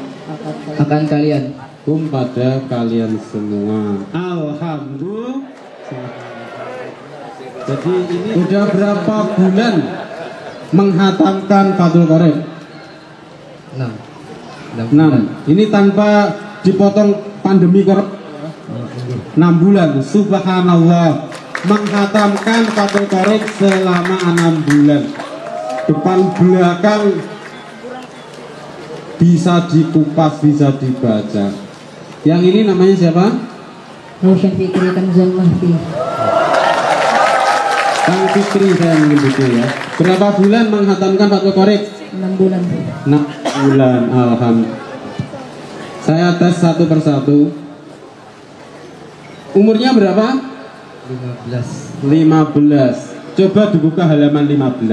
pada kalian semua. Alhamdulillah. Jadi ini udah berapa bulan menghatamkan Fathul Qorib? 6. Ini tanpa dipotong pandemi Qorib 6 bulan. Subhanallah, menghatamkan Fathul Qorib selama 6 bulan. Depan belakang bisa dikupas, bisa dibaca. Yang ini namanya siapa? Roshan Fikri Kanzul Mahdi. Kang Fikri saya menyebutnya ya. Berapa bulan menghatamkan Fathul Qorib? 6 bulan. 6 bulan, alhamdulillah. Saya tes satu persatu. Umurnya berapa? 15. Coba dibuka halaman 15.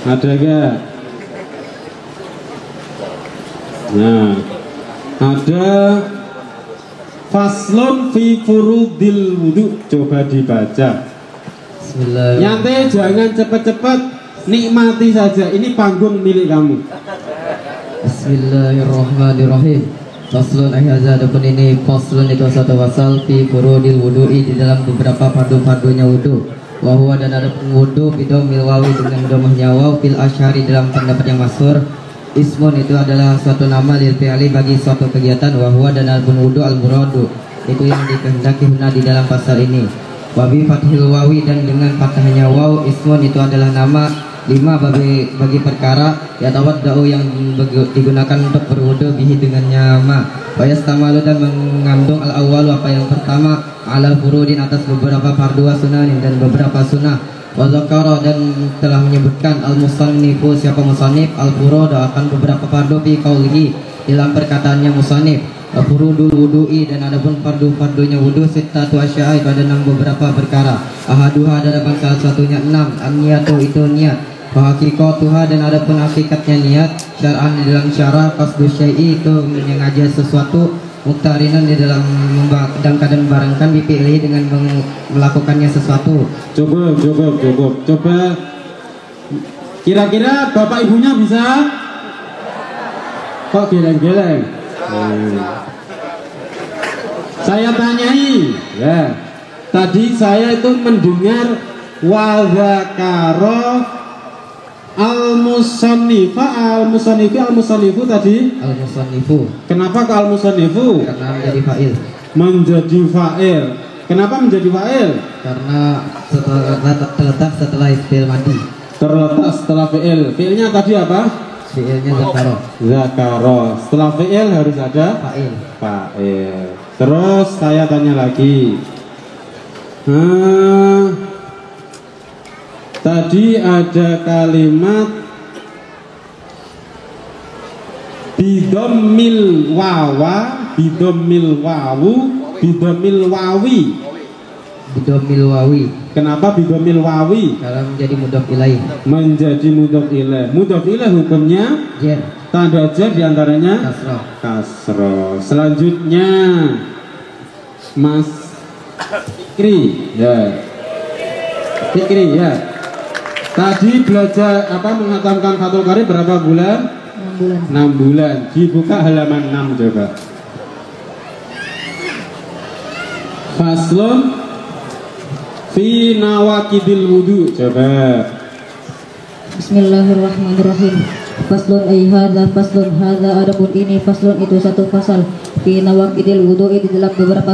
Ada gak? Nah, ada faslun fi furudil wudu. Coba dibaca. Bismillah. Nyantai, jangan cepat-cepat, nikmati saja. Ini panggung milik kamu. Bismillahirrahmanirrahim. Faslun ayat adapun ini faslun itu satu pasal fi furudil wudu'i di dalam beberapa fardu-fardunya wudu. Wa huwa dan adapun wudu bidomil wawi dengan domahnya waw fil asyari dalam pendapat yang masyhur. Ismun itu adalah suatu nama lil fi'li bagi suatu kegiatan. Wa huwa dan adapun wudu al muradu itu yang dikehendaki huna di dalam pasal ini. Wa bi fathil wawi dan dengan fathahnya waw ismun itu adalah nama lima bagi perkara ya tawaddau yang digunakan untuk berwudu bihi dengannya ma. Wa yastamalu dan mengandung al awal apa yang pertama ala furudin atas beberapa fardu wa sunanin dan beberapa sunnah. Wa zakara dan telah menyebutkan al musannifu siapa musannif al furud akan beberapa fardu fi qaulihi dalam perkataannya musannif. Wa furudul wudu'i dan adapun fardu-fardunya wudu sittatu asya'a itu ada 6 beberapa perkara. Ahaduha ada salah satunya 6 an-niyatu itu niat. Wa haqiqatuha dan adapun hakikatnya niat syar'an di dalam syara qasdu syai'i itu menyengaja sesuatu muktarinan di dalam dan kadang barangkan dipilih dengan melakukannya sesuatu. Cukup. Coba kira-kira bapak ibunya bisa? Kok geleng-geleng? Saya tanyai ya. Tadi saya itu mendengar wa dzakara al-musannifu tadi. Al-musannifu. Kenapa ke al-musannifu? Karena menjadi fa'il. Menjadi fa'il. Kenapa menjadi fa'il? Karena terletak setelah fi'il madi. Terletak setelah fi'il. Fi'ilnya tadi apa? Fi'ilnya zakaro. Zakaro. Setelah fi'il harus ada fa'il. Terus saya tanya lagi. Tadi ada kalimat bidomil wawa, bidomil wawu, bidomil wawi. Bidomil wawi. Kenapa bidomil wawi? Karena menjadi mudhof ilaih. Menjadi mudhof ilaih. Mudhof ilaih hukumnya Jar. tanda jar diantaranya Kasroh. kasroh. Selanjutnya Mas Fikri ya. Fikri ya. Tadi belajar menghatamkan Fathul Qorib berapa bulan? 6 bulan. 6 bulan. Dibuka halaman 6 coba. Faslun fi nawaqidil wudu. Coba. Bismillahirrahmanirrahim. Faslun ay hadza faslun hadza adapun ini faslun itu satu pasal fi nawaqidil wudu di dalam beberapa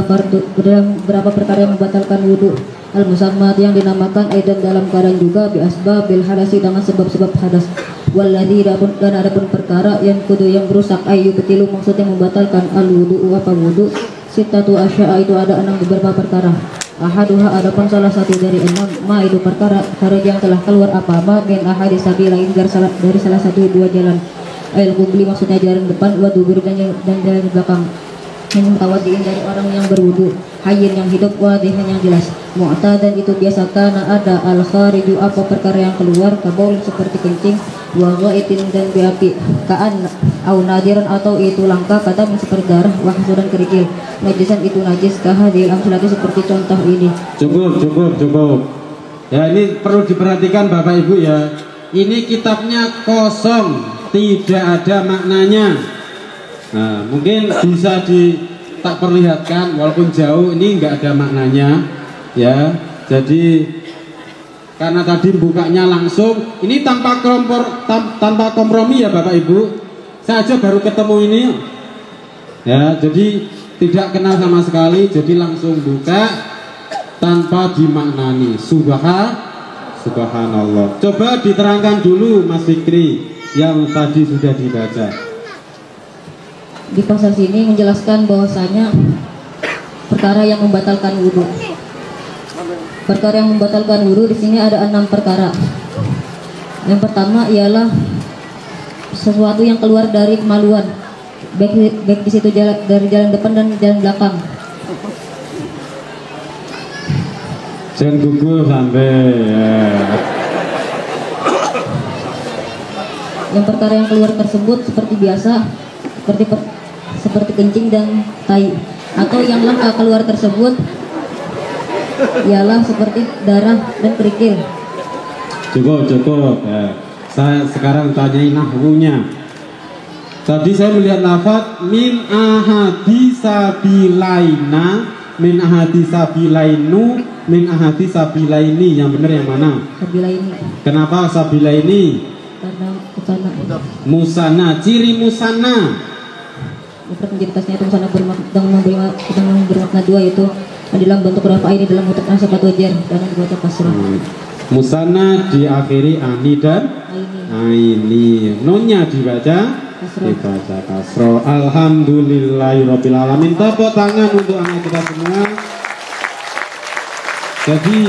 perkara yang membatalkan wudu al musammat yang dinamakan aidan dalam keadaan juga bi asbabil hadasi dengan sebab-sebab hadas walladzi dan adapun perkara yang kudu yang merusak ayu betilu maksudnya membatalkan al wudu apa wudu sittatu asya'a itu ada 6 beberapa perkara. Ahaduha adapun salah satu dari 6 ma itu perkara kharaj yang telah keluar apa min ahadis sabilain dari salah satu 2 jalan ail qubli maksudnya jalan depan wa dubur dan jalan belakang yang mutawadiin dari orang yang berwudu hayyin yang hidup wadihan yang jelas mu'tadan itu biasa karena ada al khariju apa perkara yang keluar kabaul seperti kencing wa ghaitin dan biapi kaan au nadiran atau itu langka kata seperti darah wa hasudan kerikil najisan itu najis kahadil amsalati seperti contoh ini. Cukup ya, ini perlu diperhatikan Bapak Ibu ya. Ini kitabnya kosong, tidak ada maknanya. Nah, mungkin bisa tak perlihatkan walaupun jauh, ini nggak ada maknanya ya. Jadi karena tadi bukanya langsung, ini tanpa kompromi ya Bapak Ibu. Saya aja baru ketemu ini ya, jadi tidak kenal sama sekali, jadi langsung buka tanpa dimaknani. Subhanallah. Coba diterangkan dulu Mas Fikri yang tadi sudah dibaca. Di pasal sini menjelaskan bahwasanya perkara yang membatalkan wudu. Perkara yang membatalkan wudhu di sini ada 6 perkara. Yang pertama ialah sesuatu yang keluar dari kemaluan, baik di situ dari jalan depan dan jalan belakang. Jangan gugur sampai ya. Yang perkara yang keluar tersebut seperti biasa, seperti kencing dan tai, atau yang langka keluar tersebut ialah seperti darah dan kerikil. Cukup ya. Saya sekarang tanyain nahwunya. Tadi saya melihat lafaz min ahadi sabilaina, min ahadi sabilainu, min ahadi sabilaini. Yang benar yang mana? Sabilaini. Kenapa sabilaini? Karena musana. Musana, ciri musana. Identitasnya itu musana bermakna dua, yaitu dalam bentuk rafa ini dalam bentuk nasab atau jar dan dibaca kasrah. Musana diakhiri ani dan aini. Nunnya dibaca kasroh. Alhamdulillahirabbil alamin. Tepuk tangan untuk anak kita semua. Jadi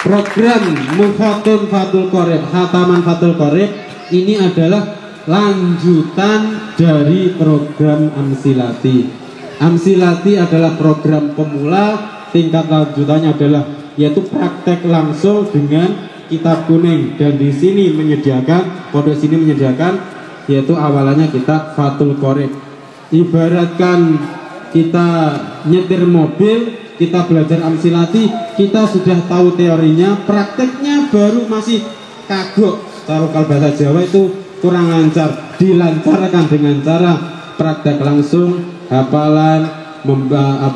program Mufatun Fathul Qorib, Khataman Fathul Qorib ini adalah lanjutan dari program Amsilati. Amsilati adalah program pemula, tingkat lanjutannya adalah yaitu praktek langsung dengan kitab kuning, dan di sini menyediakan, pondok sini menyediakan yaitu awalannya kitab Fathul Qorib. Ibaratkan kita nyetir mobil, kita belajar Amsilati, kita sudah tahu teorinya, prakteknya baru masih kagok. Kalau bahasa Jawa itu kurang lancar, dilancarkan dengan cara praktek langsung, hafalan,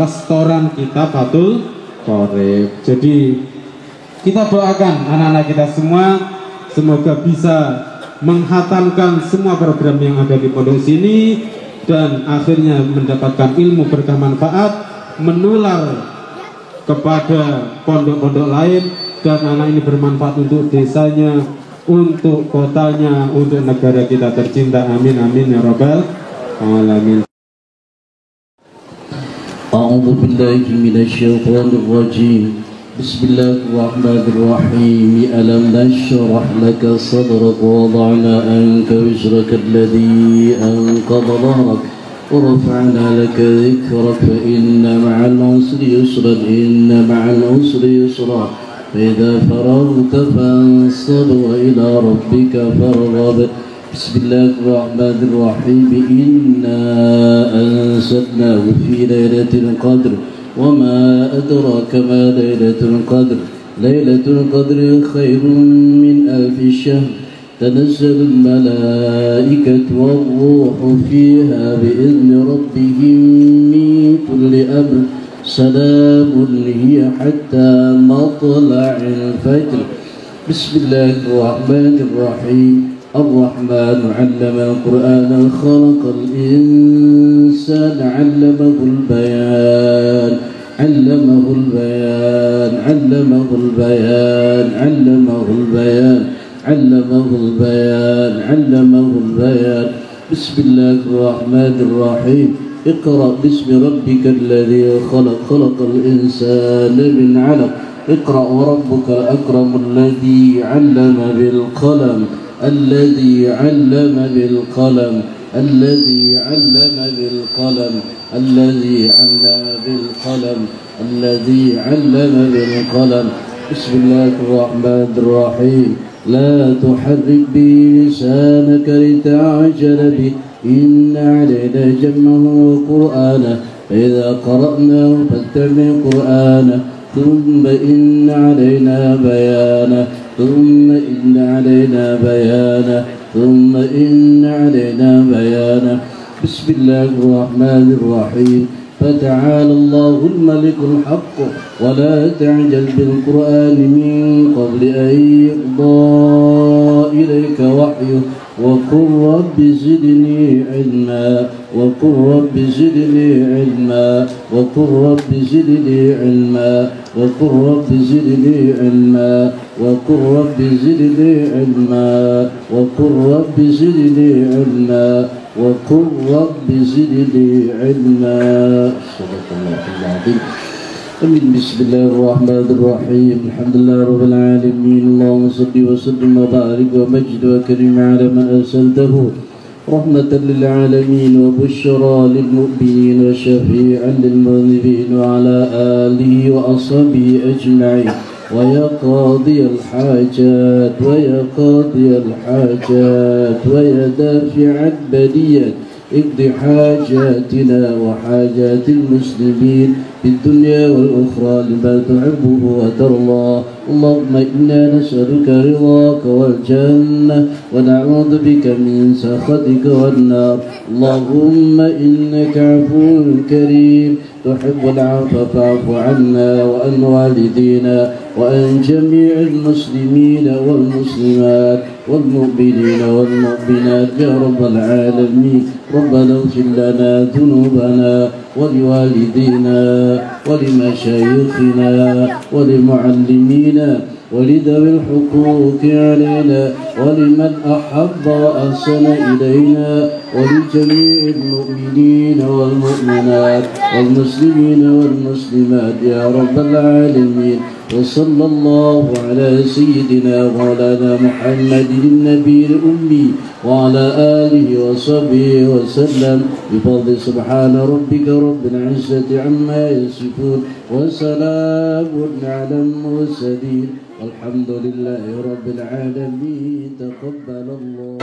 setoran kitab Fathul Qorib. Jadi kita doakan anak-anak kita semua semoga bisa menghatamkan semua program yang ada di pondok sini dan akhirnya mendapatkan ilmu berkah manfaat, menular kepada pondok-pondok lain, dan anak ini bermanfaat untuk desanya, untuk kotanya, untuk negara kita tercinta. Amin amin ya rabbal alamin. A'udzu billahi minasyaitonir rajim. Bismillahirrahmanirrahim. Alam nashrah laka sadrak wa wada'na anka wizraka alladhi anqadha dhahrak wa rafa'na laka dhikrak fa inna ma'al usri yusran inna ma'al usri yusra fa idza faragta fansab wa ila rabbika farghab. Bismillahirrahmanirrahim. Inna anzalnahu fi lailatul qadr وما أدراك ما ليلة القدر ليلة القدر خير من ألف شهر تنزل الملائكة والروح فيها بإذن ربهم من كل أمر سلام هي حتى مطلع الفجر. بسم الله الرحمن الرحيم. الرحمن علم القرآن خلق الإنسان علمه البيان علمه البيان علمه البيان علمه البيان علمه البيان علمه البيان. بسم الله الرحمن الرحيم. اقرأ باسم ربك الذي خلق خلق الإنسان من علق اقرأ وربك الأكرم الذي علم بالقلم الذي علم بالقلم الذي علم بالقلم الذي علم بالقلم الذي علم بالقلم. بسم الله الرحمن الرحيم. لا تحرك به لسانك لتعجل به إن علينا جمعه وقرآنه فإذا قرأناه فاتبع قرآنه ثم إن علينا بيانه ثم إن علينا بيانه ثم إن علينا بيانه. بسم الله الرحمن الرحيم. فتعالى الله الملك الحق ولا تعجل بالقرآن من قبل أن يقضى إليك وحيه وقل رب زدني علما وقل رب زدني علما وقل رب زدني علما وقل رب زدني علما وقل رب زدني علما وقل رب زدني علما وقل رب زدني علما. صدق الله العظيم. بسم الله الرحمن الرحيم الحمد لله رب العالمين اللهم صل وسلم وبارك ومجد وكرم على من أرسلته رحمة للعالمين وبشرى للمؤمنين وشفيعا للمذنبين وعلى آله وأصحابه أجمعين ويا قاضي الحاجات ويا دافع البليات اقض حاجاتنا وحاجات المسلمين في الدنيا والأخرى لما تحبه وترضى اللهم إنا نسألك رضاك والجنة ونعوذ بك من سخطك والنار اللهم إنك عفو كريم تحب العفو فاعف عنا وعن والدينا وعن جميع المسلمين والمسلمات والمؤمنين والمؤمنات يا رب العالمين ربنا اغفر لنا ذنوبنا ولوالدينا ولمشايخنا ولمعلمينا ولذوي الحقوق علينا ولمن أحب وأحسن إلينا ولجميع المؤمنين والمؤمنات والمسلمين والمسلمات يا رب العالمين وصلى الله على سيدنا مولانا محمد النبي الأمي وعلى آله وصحبه وسلم بفضل سبحان ربك رب العزة عما يصفون وسلام على المرسلين والحمد لله رب العالمين تقبل الله.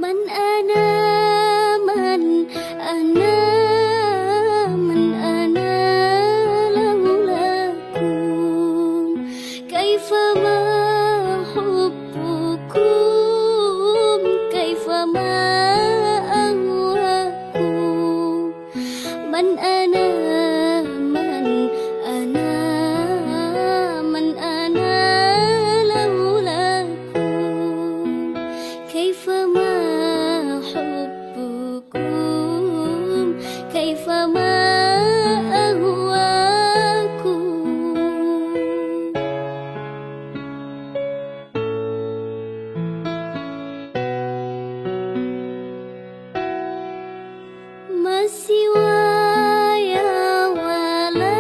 من أنا لولاكم كيفما حبكم كيفما أهواكم من أنا لولاكم كيفما حبكم كيفما أهواكم ما سواي ولا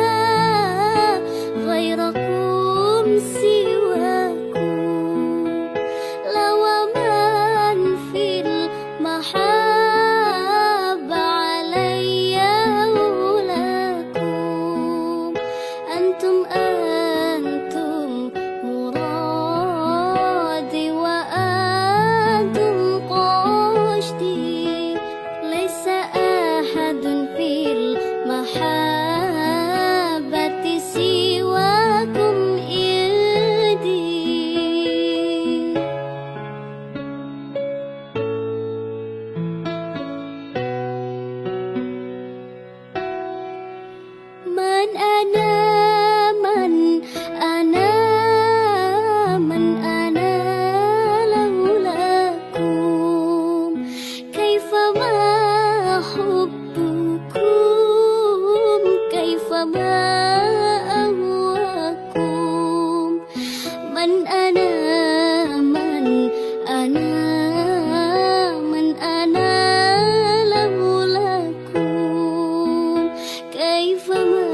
غيركم سواكم لو من في المحبة علي ولاكم أنتم مرادي وأنتم قصدي ليس أحد في المحبة سواكم إيدي من أنا لولاكم كيفما حبكم كيفما أهواكم من أنا لولاكم كيفما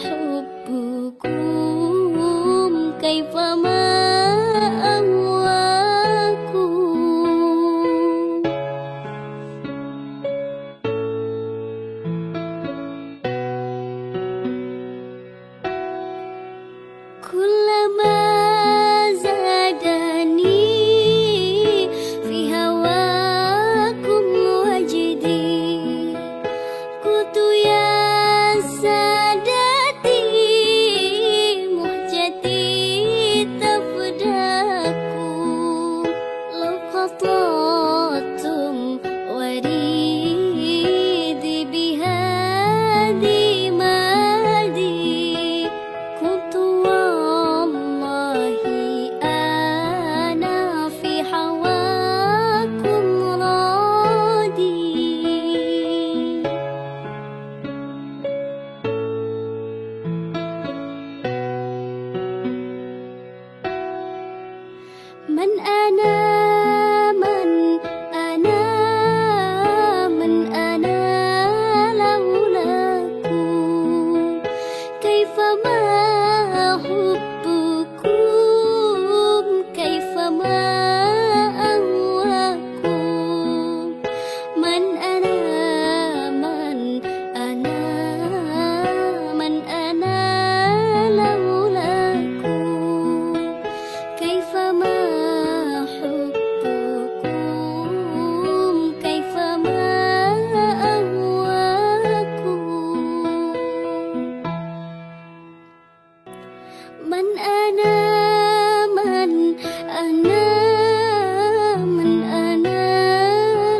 حبكم كيفما أهواكم كلما زادني في هواكم وجدي كنت يا سادتي مهجتي تفداكم لو قطعتم وريدي بهذه مادي كنت والله أنا في حواكم راضي من أنا لولاكم كيفما حبكم كيفما أهواكم من أنا لولاكم كيفما حبكم كيفما أهواكم من أنا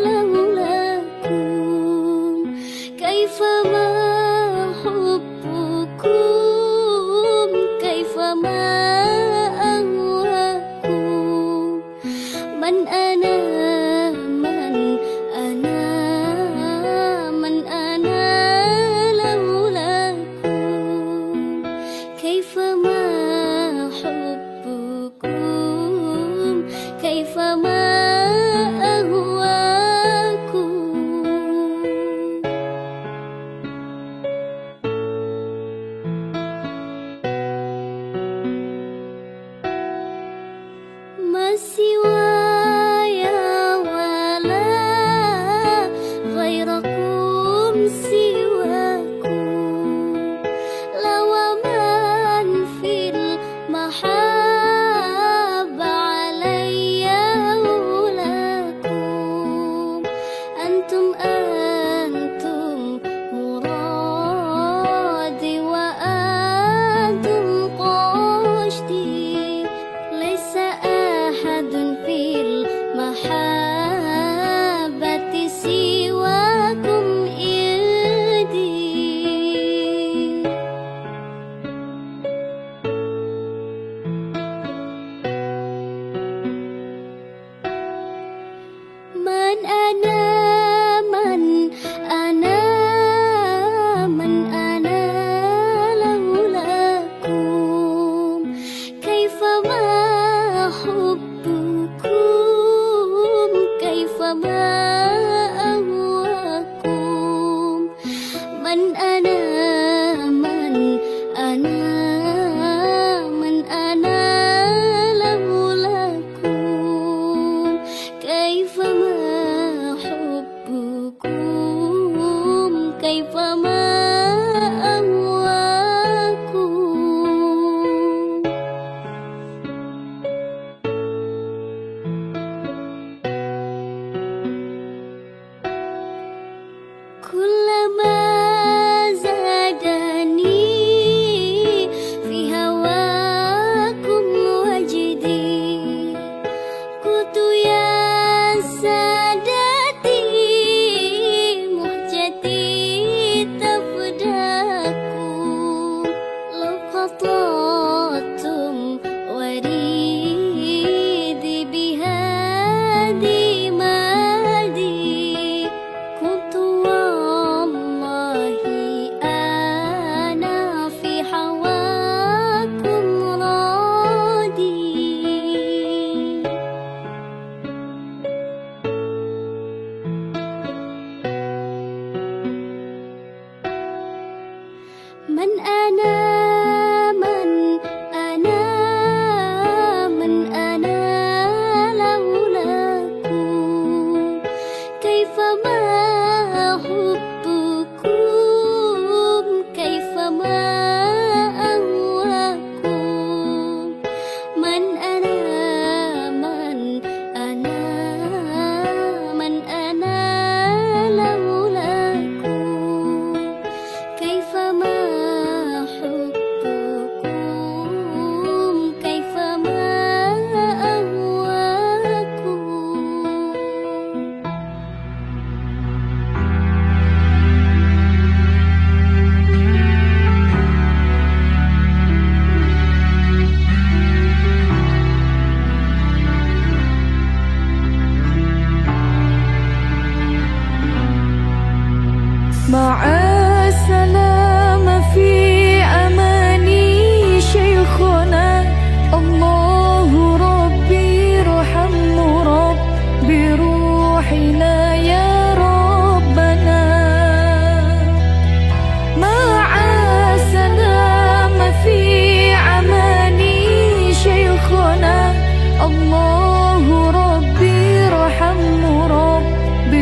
لولاكم كيفما حبكم كيفما أهواكم من أنا لولاكم كيفما حبكم كيفما أهواكم ما سواي ولا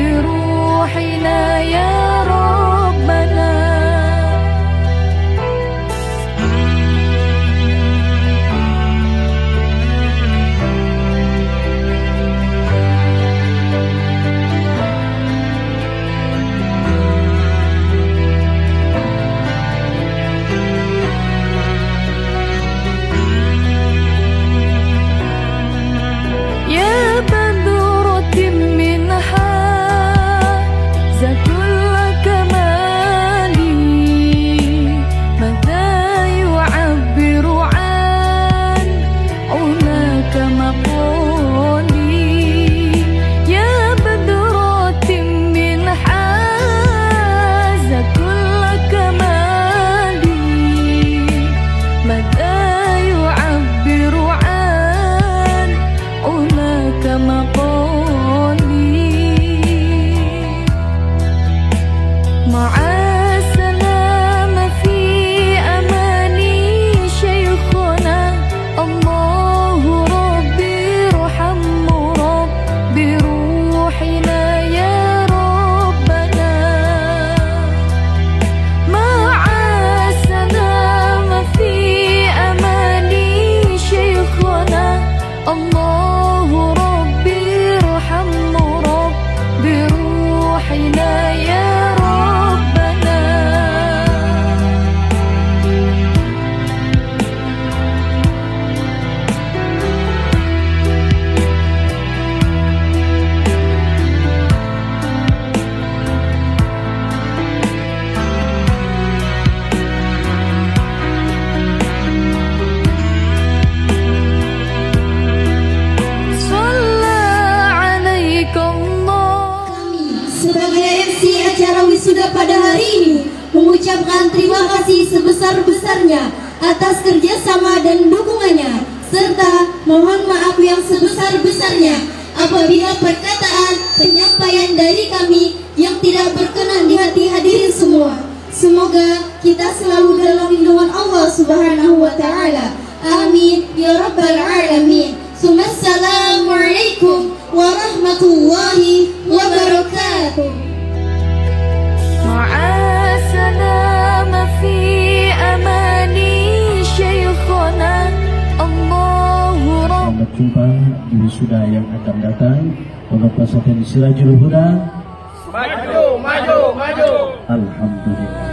بروحنا يا ربنا wisuda pada hari ini mengucapkan terima kasih sebesar-besarnya atas kerjasama dan dukungannya, serta mohon maaf yang sebesar-besarnya apabila perkataan penyampaian dari kami yang tidak berkenan di hati hadirin semua. Semoga kita selalu dalam lindungan Allah Subhanahu wa Ta'ala. Amin ya Rabbal Alamin. Assalamualaikum warahmatullahi wabarakatuh. Ma'asalama fi amani syekhana Allahu Rabb. Selamat jumpa di wisuda yang akan datang. Pondok Pesantren Sirajul Huda. Maju, maju, maju. Alhamdulillah.